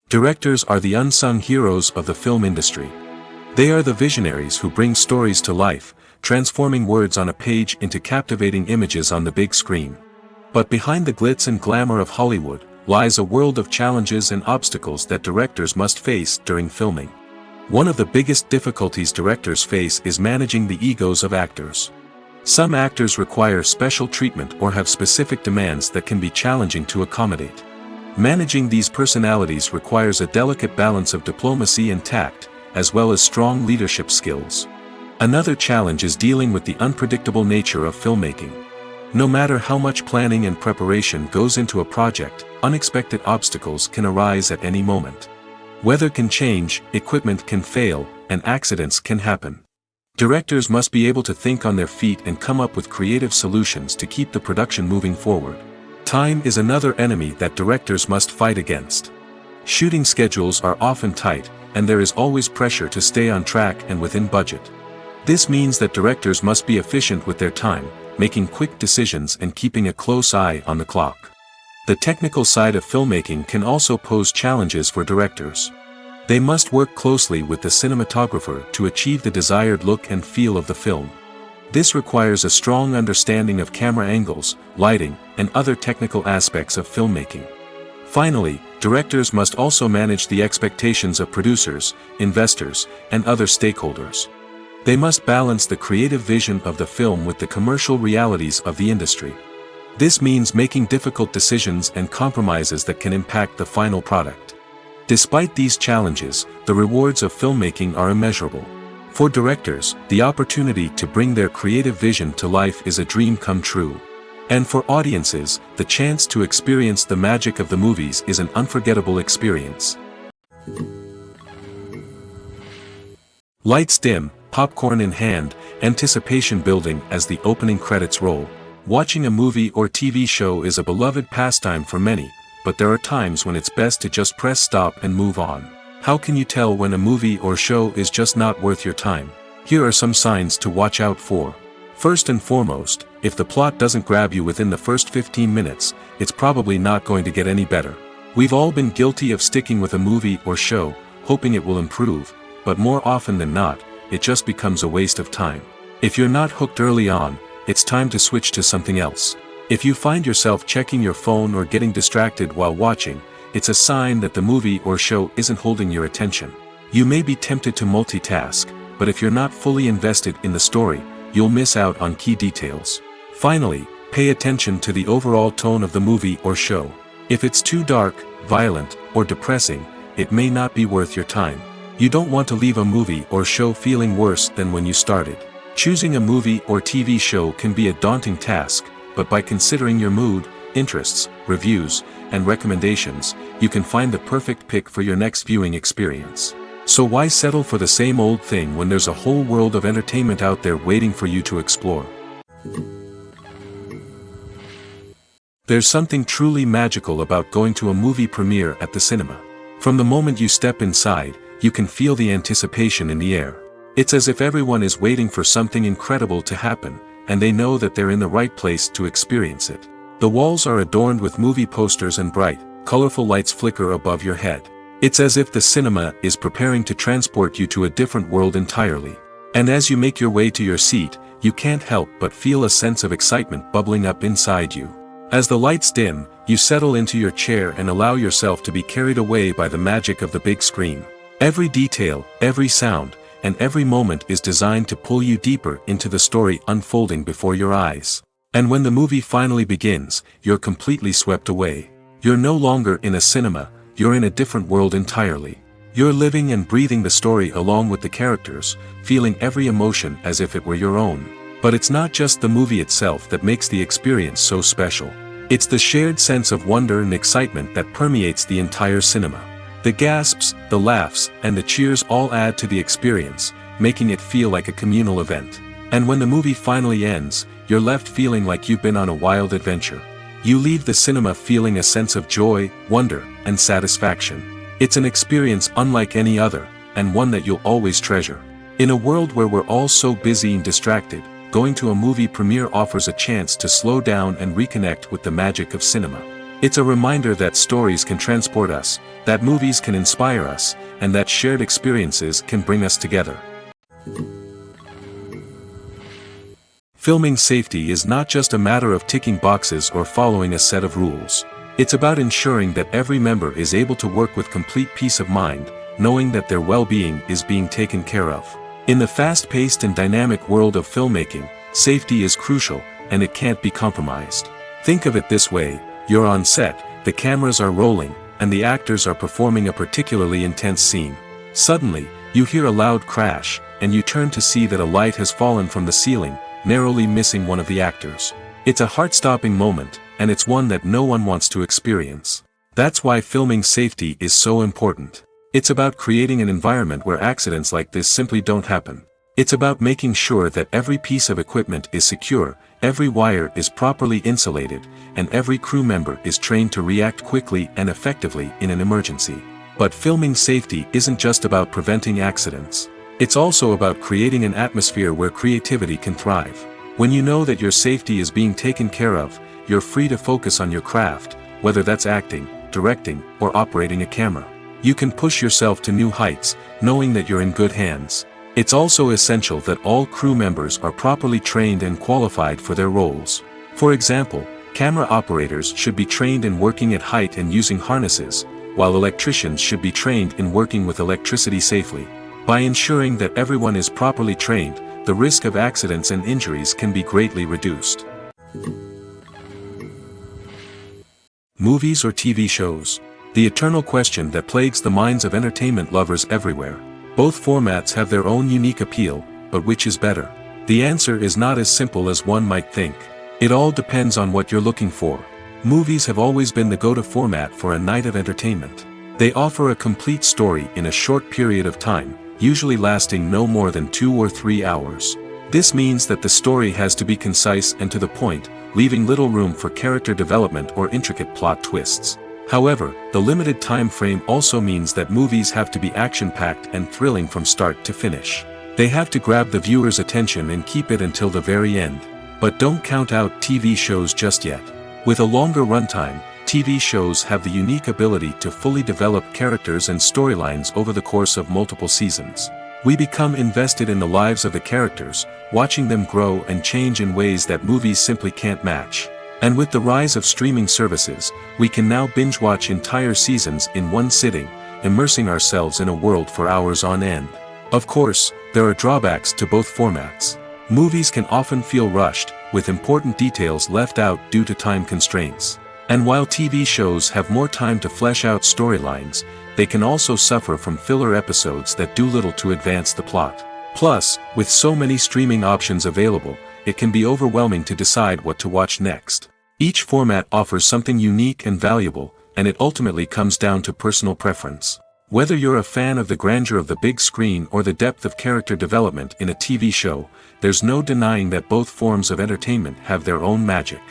Directors are the unsung heroes of the film industry. They are the visionaries who bring stories to life, transforming words on a page into captivating images on the big screen. But behind the glitz and glamour of Hollywood, lies a world of challenges and obstacles that directors must face during filming. One of the biggest difficulties directors face is managing the egos of actors. Some actors require special treatment or have specific demands that can be challenging to accommodate. Managing these personalities requires a delicate balance of diplomacy and tact, as well as strong leadership skills. Another challenge is dealing with the unpredictable nature of filmmaking. No matter how much planning and preparation goes into a project, unexpected obstacles can arise at any moment. Weather can change, equipment can fail, and accidents can happen. Directors must be able to think on their feet and come up with creative solutions to keep the production moving forward. Time is another enemy that directors must fight against. Shooting schedules are often tight, and there is always pressure to stay on track and within budget. This means that directors must be efficient with their time, making quick decisions and keeping a close eye on the clock. The technical side of filmmaking can also pose challenges for directors. They must work closely with the cinematographer to achieve the desired look and feel of the film. This requires a strong understanding of camera angles, lighting, and other technical aspects of filmmaking. Finally, directors must also manage the expectations of producers, investors, and other stakeholders. They must balance the creative vision of the film with the commercial realities of the industry. This means making difficult decisions and compromises that can impact the final product. Despite these challenges, the rewards of filmmaking are immeasurable. For directors, the opportunity to bring their creative vision to life is a dream come true. And for audiences, the chance to experience the magic of the movies is an unforgettable experience. Lights dim, popcorn in hand, anticipation building as the opening credits roll. Watching a movie or TV show is a beloved pastime for many, but there are times when it's best to just press stop and move on. How can you tell when a movie or show is just not worth your time? Here are some signs to watch out for. First and foremost, if the plot doesn't grab you within the first 15 minutes, it's probably not going to get any better. We've all been guilty of sticking with a movie or show, hoping it will improve, but more often than not, it just becomes a waste of time. If you're not hooked early on, it's time to switch to something else. If you find yourself checking your phone or getting distracted while watching, it's a sign that the movie or show isn't holding your attention. You may be tempted to multitask, but if you're not fully invested in the story, you'll miss out on key details. Finally, pay attention to the overall tone of the movie or show. If it's too dark, violent, or depressing, it may not be worth your time. You don't want to leave a movie or show feeling worse than when you started. Choosing a movie or TV show can be a daunting task, but by considering your mood, interests, reviews, and recommendations, you can find the perfect pick for your next viewing experience. So why settle for the same old thing when there's a whole world of entertainment out there waiting for you to explore? There's something truly magical about going to a movie premiere at the cinema. From the moment you step inside, you can feel the anticipation in the air. It's as if everyone is waiting for something incredible to happen, and they know that they're in the right place to experience it. The walls are adorned with movie posters and bright, colorful lights flicker above your head. It's as if the cinema is preparing to transport you to a different world entirely. And as you make your way to your seat, you can't help but feel a sense of excitement bubbling up inside you. As the lights dim, you settle into your chair and allow yourself to be carried away by the magic of the big screen. Every detail, every sound, and every moment is designed to pull you deeper into the story unfolding before your eyes. And when the movie finally begins, you're completely swept away. You're no longer in a cinema, you're in a different world entirely. You're living and breathing the story along with the characters, feeling every emotion as if it were your own. But it's not just the movie itself that makes the experience so special. It's the shared sense of wonder and excitement that permeates the entire cinema. The gasps, the laughs, and the cheers all add to the experience, making it feel like a communal event. And when the movie finally ends, you're left feeling like you've been on a wild adventure. You leave the cinema feeling a sense of joy, wonder, and satisfaction. It's an experience unlike any other, and one that you'll always treasure. In a world where we're all so busy and distracted, going to a movie premiere offers a chance to slow down and reconnect with the magic of cinema. It's a reminder that stories can transport us, that movies can inspire us, and that shared experiences can bring us together. Filming safety is not just a matter of ticking boxes or following a set of rules. It's about ensuring that every member is able to work with complete peace of mind, knowing that their well-being is being taken care of. In the fast-paced and dynamic world of filmmaking, safety is crucial, and it can't be compromised. Think of it this way: you're on set, the cameras are rolling, and the actors are performing a particularly intense scene. Suddenly, you hear a loud crash, and you turn to see that a light has fallen from the ceiling, narrowly missing one of the actors. It's a heart-stopping moment, and it's one that no one wants to experience. That's why filming safety is so important. It's about creating an environment where accidents like this simply don't happen. It's about making sure that every piece of equipment is secure, every wire is properly insulated, and every crew member is trained to react quickly and effectively in an emergency. But filming safety isn't just about preventing accidents. It's also about creating an atmosphere where creativity can thrive. When you know that your safety is being taken care of, you're free to focus on your craft, whether that's acting, directing, or operating a camera. You can push yourself to new heights, knowing that you're in good hands. It's also essential that all crew members are properly trained and qualified for their roles. For example, camera operators should be trained in working at height and using harnesses, while electricians should be trained in working with electricity safely. By ensuring that everyone is properly trained, the risk of accidents and injuries can be greatly reduced. Movies or TV shows? The eternal question that plagues the minds of entertainment lovers everywhere. Both formats have their own unique appeal, but which is better? The answer is not as simple as one might think. It all depends on what you're looking for. Movies have always been the go-to format for a night of entertainment. They offer a complete story in a short period of time, usually lasting no more than 2 or 3 hours. This means that the story has to be concise and to the point, leaving little room for character development or intricate plot twists. However, the limited time frame also means that movies have to be action-packed and thrilling from start to finish. They have to grab the viewer's attention and keep it until the very end. But don't count out TV shows just yet. With a longer runtime, TV shows have the unique ability to fully develop characters and storylines over the course of multiple seasons. We become invested in the lives of the characters, watching them grow and change in ways that movies simply can't match. And with the rise of streaming services, we can now binge-watch entire seasons in one sitting, immersing ourselves in a world for hours on end. Of course, there are drawbacks to both formats. Movies can often feel rushed, with important details left out due to time constraints. And while TV shows have more time to flesh out storylines, they can also suffer from filler episodes that do little to advance the plot. Plus, with so many streaming options available, it can be overwhelming to decide what to watch next. Each format offers something unique and valuable, and it ultimately comes down to personal preference. Whether you're a fan of the grandeur of the big screen or the depth of character development in a TV show, there's no denying that both forms of entertainment have their own magic.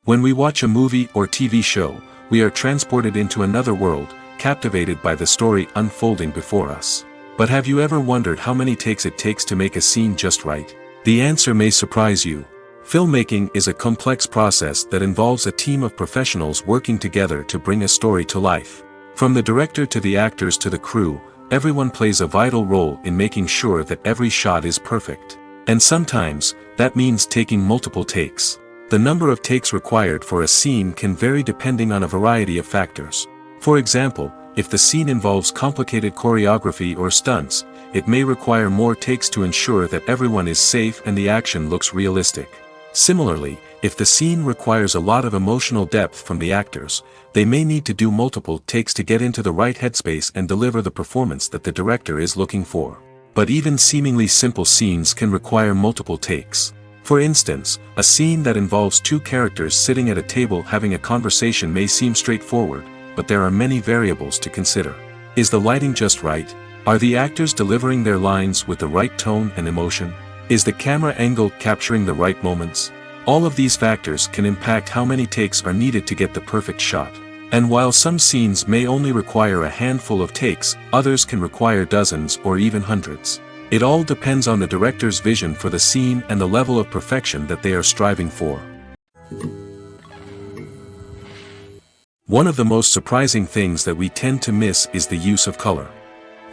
When we watch a movie or TV show, we are transported into another world, captivated by the story unfolding before us. But have you ever wondered how many takes it takes to make a scene just right? The answer may surprise you. Filmmaking is a complex process that involves a team of professionals working together to bring a story to life. From the director to the actors to the crew, everyone plays a vital role in making sure that every shot is perfect. And sometimes, that means taking multiple takes. The number of takes required for a scene can vary depending on a variety of factors. For example, if the scene involves complicated choreography or stunts, it may require more takes to ensure that everyone is safe and the action looks realistic. Similarly, if the scene requires a lot of emotional depth from the actors, they may need to do multiple takes to get into the right headspace and deliver the performance that the director is looking for. But even seemingly simple scenes can require multiple takes. For instance, a scene that involves 2 characters sitting at a table having a conversation may seem straightforward, but there are many variables to consider. Is the lighting just right? Are the actors delivering their lines with the right tone and emotion? Is the camera angle capturing the right moments? All of these factors can impact how many takes are needed to get the perfect shot. And while some scenes may only require a handful of takes, others can require dozens or even hundreds. It all depends on the director's vision for the scene and the level of perfection that they are striving for. One of the most surprising things that we tend to miss is the use of color.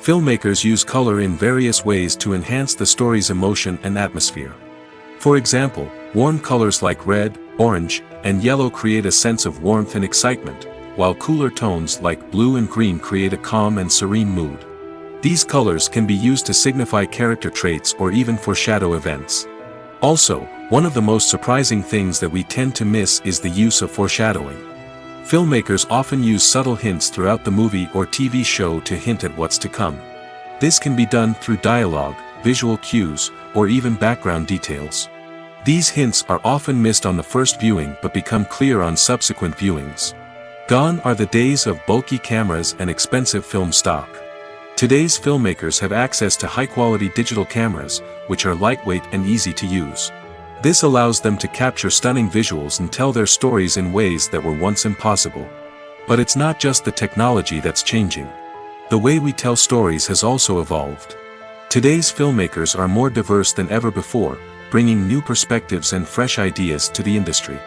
Filmmakers use color in various ways to enhance the story's emotion and atmosphere. For example, warm colors like red, orange, and yellow create a sense of warmth and excitement, while cooler tones like blue and green create a calm and serene mood. These colors can be used to signify character traits or even foreshadow events. Also, one of the most surprising things that we tend to miss is the use of foreshadowing. Filmmakers often use subtle hints throughout the movie or TV show to hint at what's to come. This can be done through dialogue, visual cues, or even background details. These hints are often missed on the first viewing but become clear on subsequent viewings. Gone are the days of bulky cameras and expensive film stock. Today's filmmakers have access to high-quality digital cameras, which are lightweight and easy to use. This allows them to capture stunning visuals and tell their stories in ways that were once impossible. But it's not just the technology that's changing. The way we tell stories has also evolved. Today's filmmakers are more diverse than ever before, bringing new perspectives and fresh ideas to the industry.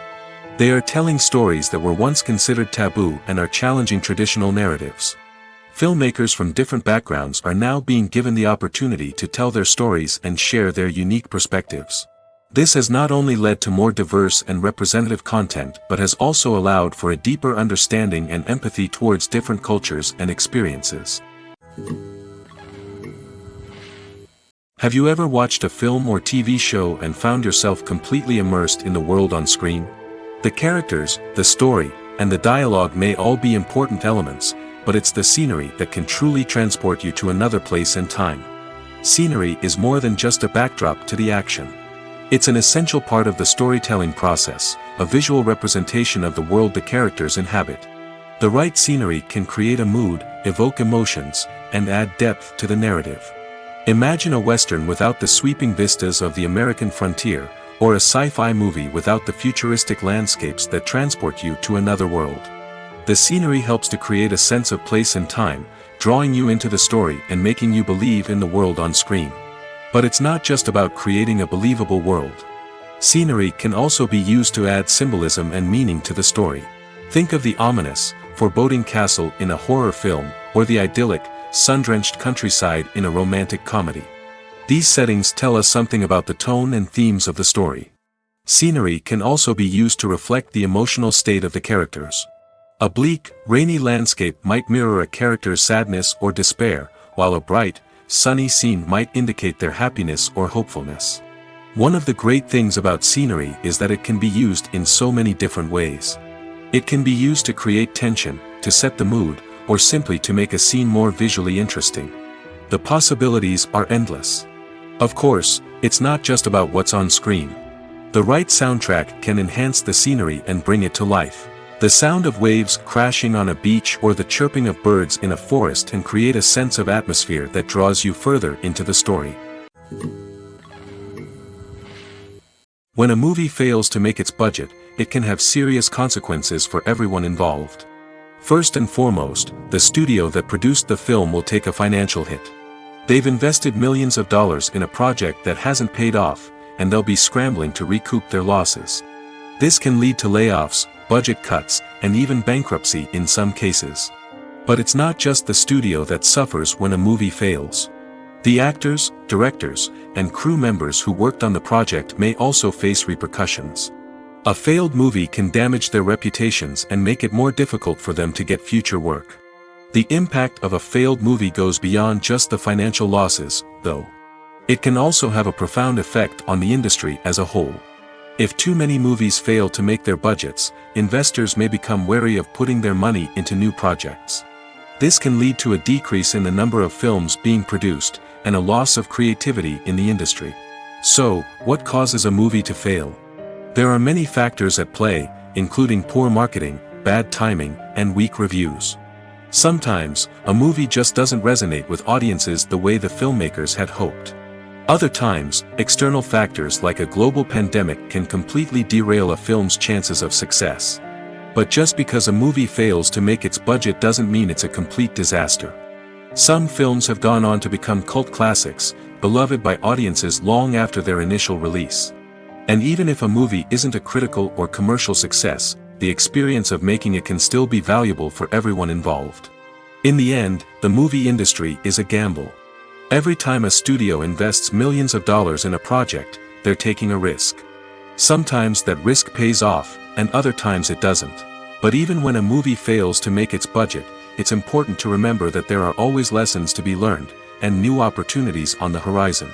They are telling stories that were once considered taboo and are challenging traditional narratives. Filmmakers from different backgrounds are now being given the opportunity to tell their stories and share their unique perspectives. This has not only led to more diverse and representative content but has also allowed for a deeper understanding and empathy towards different cultures and experiences. Have you ever watched a film or TV show and found yourself completely immersed in the world on screen? The characters, the story, and the dialogue may all be important elements, but it's the scenery that can truly transport you to another place and time. Scenery is more than just a backdrop to the action. It's an essential part of the storytelling process, a visual representation of the world the characters inhabit. The right scenery can create a mood, evoke emotions, and add depth to the narrative. Imagine a Western without the sweeping vistas of the American frontier, or a sci-fi movie without the futuristic landscapes that transport you to another world. The scenery helps to create a sense of place and time, drawing you into the story and making you believe in the world on screen. But it's not just about creating a believable world. Scenery can also be used to add symbolism and meaning to the story. Think of the ominous, foreboding castle in a horror film, or the idyllic, sun-drenched countryside in a romantic comedy. These settings tell us something about the tone and themes of the story. Scenery can also be used to reflect the emotional state of the characters. A bleak, rainy landscape might mirror a character's sadness or despair, while a bright, sunny scene might indicate their happiness or hopefulness. One of the great things about scenery is that it can be used in so many different ways. It can be used to create tension, to set the mood, or simply to make a scene more visually interesting. The possibilities are endless. Of course, it's not just about what's on screen. The right soundtrack can enhance the scenery and bring it to life. The sound of waves crashing on a beach or the chirping of birds in a forest can create a sense of atmosphere that draws you further into the story. When a movie fails to make its budget, it can have serious consequences for everyone involved. First and foremost, the studio that produced the film will take a financial hit. They've invested millions of dollars in a project that hasn't paid off, and they'll be scrambling to recoup their losses. This can lead to layoffs, budget cuts, and even bankruptcy in some cases. But it's not just the studio that suffers when a movie fails. The actors, directors, and crew members who worked on the project may also face repercussions. A failed movie can damage their reputations and make it more difficult for them to get future work. The impact of a failed movie goes beyond just the financial losses, though. It can also have a profound effect on the industry as a whole. If too many movies fail to make their budgets, investors may become wary of putting their money into new projects. This can lead to a decrease in the number of films being produced, and a loss of creativity in the industry. So, what causes a movie to fail? There are many factors at play, including poor marketing, bad timing, and weak reviews. Sometimes, a movie just doesn't resonate with audiences the way the filmmakers had hoped. Other times, external factors like a global pandemic can completely derail a film's chances of success. But just because a movie fails to make its budget doesn't mean it's a complete disaster. Some films have gone on to become cult classics, beloved by audiences long after their initial release. And even if a movie isn't a critical or commercial success, the experience of making it can still be valuable for everyone involved. In the end, the movie industry is a gamble. Every time a studio invests millions of dollars in a project, they're taking a risk. Sometimes that risk pays off, and other times it doesn't. But even when a movie fails to make its budget, it's important to remember that there are always lessons to be learned, and new opportunities on the horizon.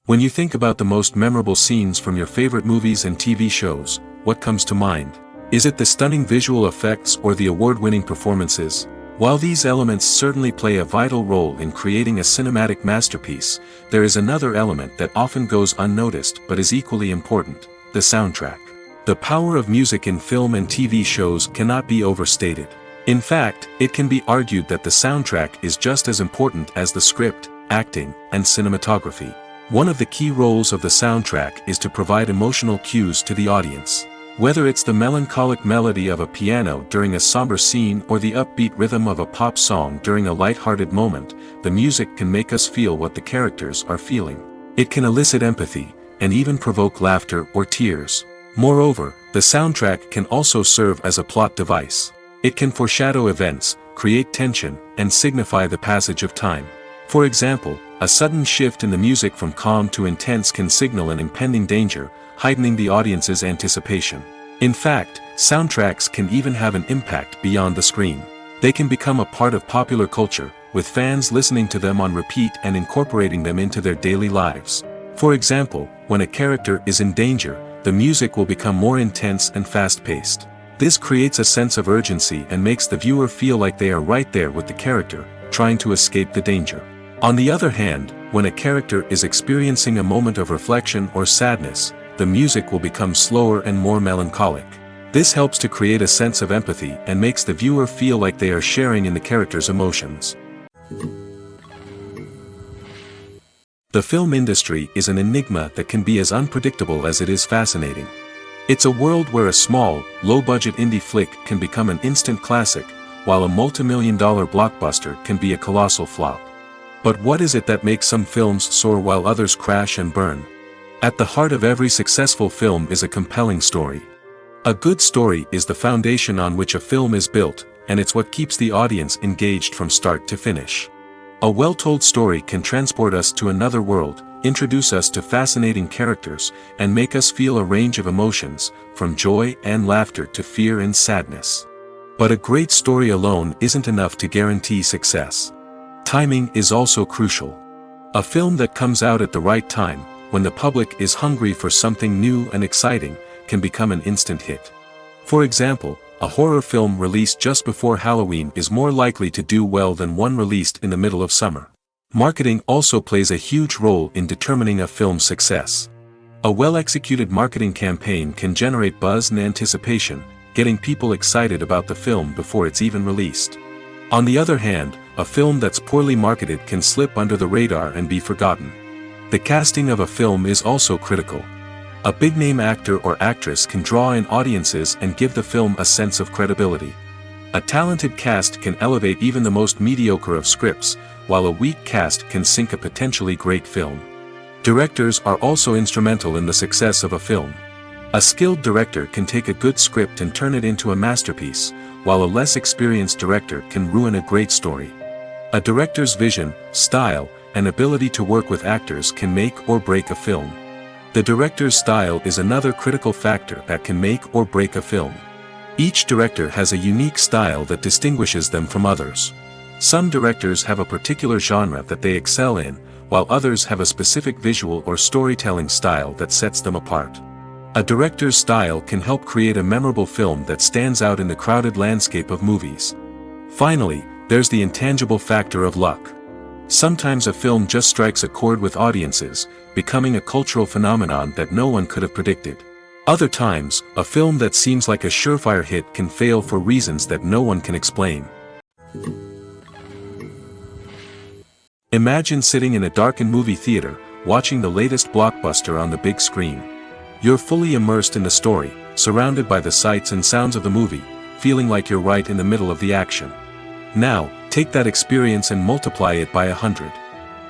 When you think about the most memorable scenes from your favorite movies and TV shows, what comes to mind? Is it the stunning visual effects or the award-winning performances? While these elements certainly play a vital role in creating a cinematic masterpiece, there is another element that often goes unnoticed but is equally important: the soundtrack. The power of music in film and TV shows cannot be overstated. In fact, it can be argued that the soundtrack is just as important as the script, acting, and cinematography. One of the key roles of the soundtrack is to provide emotional cues to the audience. Whether it's the melancholic melody of a piano during a somber scene or the upbeat rhythm of a pop song during a light-hearted moment, the music can make us feel what the characters are feeling. It can elicit empathy, and even provoke laughter or tears. Moreover, the soundtrack can also serve as a plot device. It can foreshadow events, create tension, and signify the passage of time. For example, a sudden shift in the music from calm to intense can signal an impending danger, heightening the audience's anticipation. In fact, soundtracks can even have an impact beyond the screen. They can become a part of popular culture, with fans listening to them on repeat and incorporating them into their daily lives. For example, when a character is in danger, the music will become more intense and fast-paced. This creates a sense of urgency and makes the viewer feel like they are right there with the character, trying to escape the danger. On the other hand, when a character is experiencing a moment of reflection or sadness, the music will become slower and more melancholic. This helps to create a sense of empathy and makes the viewer feel like they are sharing in the character's emotions. The film industry is an enigma that can be as unpredictable as it is fascinating. It's a world where a small, low-budget indie flick can become an instant classic, while a multi-million-dollar blockbuster can be a colossal flop. But what is it that makes some films soar while others crash and burn? At the heart of every successful film is a compelling story. A good story is the foundation on which a film is built, and it's what keeps the audience engaged from start to finish. A well-told story can transport us to another world, introduce us to fascinating characters, and make us feel a range of emotions, from joy and laughter to fear and sadness. But a great story alone isn't enough to guarantee success. Timing is also crucial. A film that comes out at the right time, when the public is hungry for something new and exciting, can become an instant hit. For example, a horror film released just before Halloween is more likely to do well than one released in the middle of summer. Marketing also plays a huge role in determining a film's success. A well-executed marketing campaign can generate buzz and anticipation, getting people excited about the film before it's even released. On the other hand, a film that's poorly marketed can slip under the radar and be forgotten. The casting of a film is also critical. A big-name actor or actress can draw in audiences and give the film a sense of credibility. A talented cast can elevate even the most mediocre of scripts, while a weak cast can sink a potentially great film. Directors are also instrumental in the success of a film. A skilled director can take a good script and turn it into a masterpiece, while a less experienced director can ruin a great story. A director's vision, style, and ability to work with actors can make or break a film. The director's style is another critical factor that can make or break a film. Each director has a unique style that distinguishes them from others. Some directors have a particular genre that they excel in, while others have a specific visual or storytelling style that sets them apart. A director's style can help create a memorable film that stands out in the crowded landscape of movies. Finally, there's the intangible factor of luck. Sometimes a film just strikes a chord with audiences, becoming a cultural phenomenon that no one could have predicted. Other times, a film that seems like a surefire hit can fail for reasons that no one can explain. Imagine sitting in a darkened movie theater, watching the latest blockbuster on the big screen. You're fully immersed in the story, surrounded by the sights and sounds of the movie, feeling like you're right in the middle of the action. Now, take that experience and multiply it by 100.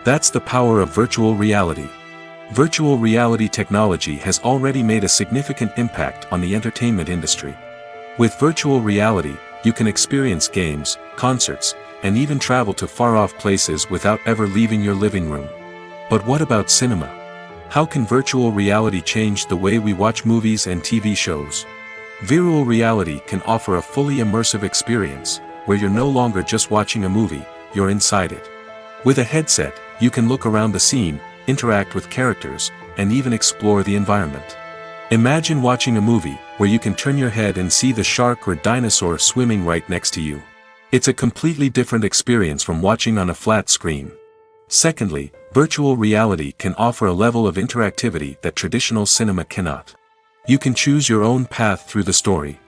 That's the power of virtual reality. Virtual reality technology has already made a significant impact on the entertainment industry. With virtual reality, you can experience games, concerts, and even travel to far-off places without ever leaving your living room. But what about cinema? How can virtual reality change the way we watch movies and TV shows? Virtual reality can offer a fully immersive experience, where you're no longer just watching a movie, you're inside it. With a headset, you can look around the scene, interact with characters, and even explore the environment. Imagine watching a movie where you can turn your head and see the shark or dinosaur swimming right next to you. It's a completely different experience from watching on a flat screen. Secondly, virtual reality can offer a level of interactivity that traditional cinema cannot. You can choose your own path through the story.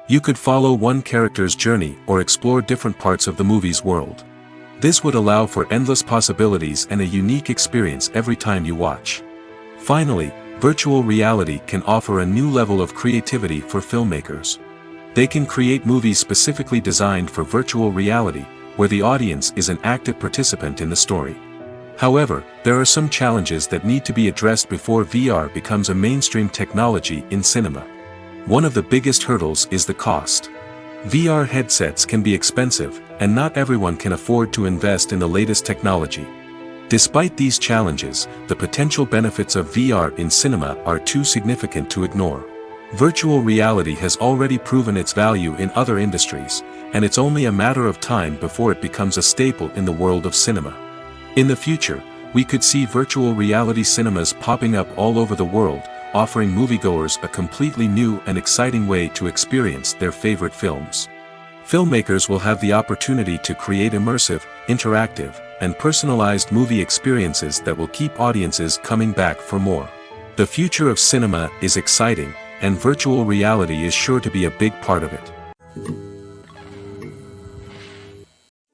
You could follow one character's journey or explore different parts of the movie's world. This would allow for endless possibilities and a unique experience every time you watch. Finally, virtual reality can offer a new level of creativity for filmmakers. They can create movies specifically designed for virtual reality, where the audience is an active participant in the story. However, there are some challenges that need to be addressed before VR becomes a mainstream technology in cinema. One of the biggest hurdles is the cost. VR headsets can be expensive, and not everyone can afford to invest in the latest technology. Despite these challenges, the potential benefits of VR in cinema are too significant to ignore. Virtual reality has already proven its value in other industries, and it's only a matter of time before it becomes a staple in the world of cinema. In the future, we could see virtual reality cinemas popping up all over the world, offering moviegoers a completely new and exciting way to experience their favorite films. Filmmakers will have the opportunity to create immersive, interactive, and personalized movie experiences that will keep audiences coming back for more. The future of cinema is exciting, and virtual reality is sure to be a big part of it.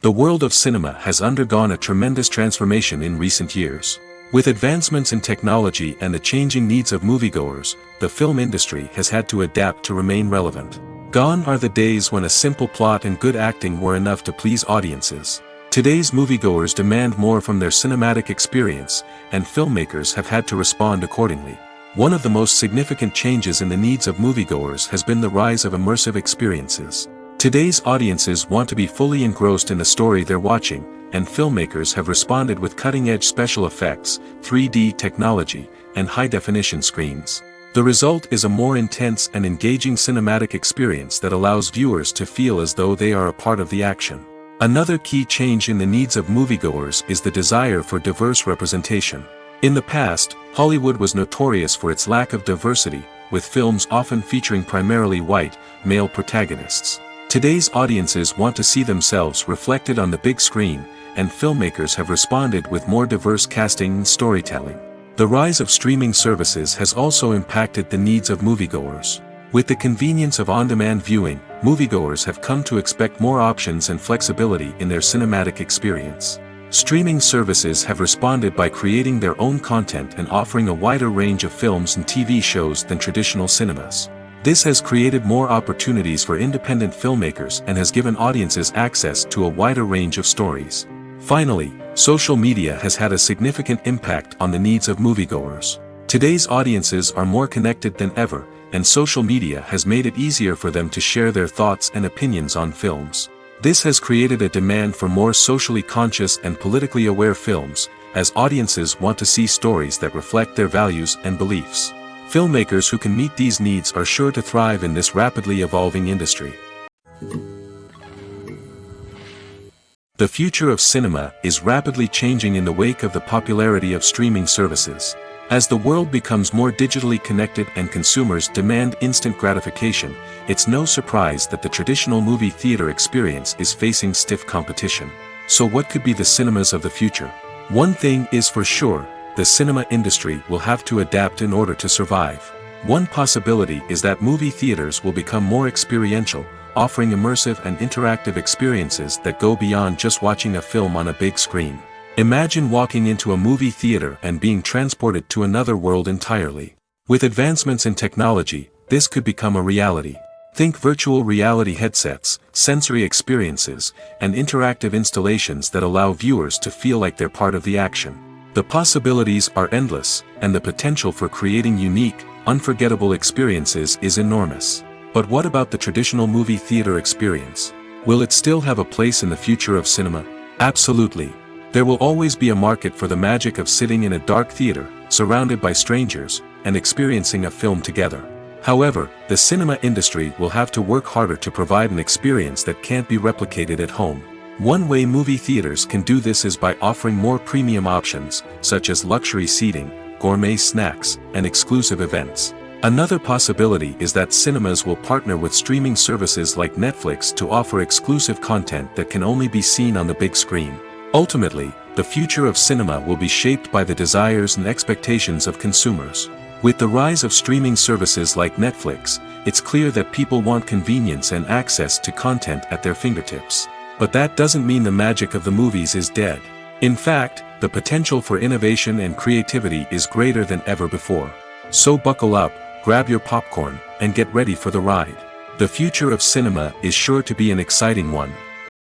The world of cinema has undergone a tremendous transformation in recent years. With advancements in technology and the changing needs of moviegoers, the film industry has had to adapt to remain relevant. Gone are the days when a simple plot and good acting were enough to please audiences. Today's moviegoers demand more from their cinematic experience, and filmmakers have had to respond accordingly. One of the most significant changes in the needs of moviegoers has been the rise of immersive experiences. Today's audiences want to be fully engrossed in the story they're watching, and filmmakers have responded with cutting-edge special effects, 3D technology, and high-definition screens. The result is a more intense and engaging cinematic experience that allows viewers to feel as though they are a part of the action. Another key change in the needs of moviegoers is the desire for diverse representation. In the past, Hollywood was notorious for its lack of diversity, with films often featuring primarily white, male protagonists. Today's audiences want to see themselves reflected on the big screen, and filmmakers have responded with more diverse casting and storytelling. The rise of streaming services has also impacted the needs of moviegoers. With the convenience of on-demand viewing, moviegoers have come to expect more options and flexibility in their cinematic experience. Streaming services have responded by creating their own content and offering a wider range of films and TV shows than traditional cinemas. This has created more opportunities for independent filmmakers and has given audiences access to a wider range of stories. Finally, social media has had a significant impact on the needs of moviegoers. Today's audiences are more connected than ever, and social media has made it easier for them to share their thoughts and opinions on films. This has created a demand for more socially conscious and politically aware films, as audiences want to see stories that reflect their values and beliefs. Filmmakers who can meet these needs are sure to thrive in this rapidly evolving industry. The future of cinema is rapidly changing in the wake of the popularity of streaming services. As the world becomes more digitally connected and consumers demand instant gratification, it's no surprise that the traditional movie theater experience is facing stiff competition. So what could be the cinemas of the future? One thing is for sure, the cinema industry will have to adapt in order to survive. One possibility is that movie theaters will become more experiential, offering immersive and interactive experiences that go beyond just watching a film on a big screen. Imagine walking into a movie theater and being transported to another world entirely. With advancements in technology, this could become a reality. Think virtual reality headsets, sensory experiences, and interactive installations that allow viewers to feel like they're part of the action. The possibilities are endless, and the potential for creating unique, unforgettable experiences is enormous. But what about the traditional movie theater experience? Will it still have a place in the future of cinema? Absolutely. There will always be a market for the magic of sitting in a dark theater, surrounded by strangers, and experiencing a film together. However, the cinema industry will have to work harder to provide an experience that can't be replicated at home. One way movie theaters can do this is by offering more premium options, such as luxury seating, gourmet snacks, and exclusive events. Another possibility is that cinemas will partner with streaming services like Netflix to offer exclusive content that can only be seen on the big screen. Ultimately, the future of cinema will be shaped by the desires and expectations of consumers. With the rise of streaming services like Netflix, it's clear that people want convenience and access to content at their fingertips. But that doesn't mean the magic of the movies is dead. In fact, the potential for innovation and creativity is greater than ever before. So buckle up, grab your popcorn, and get ready for the ride. The future of cinema is sure to be an exciting one.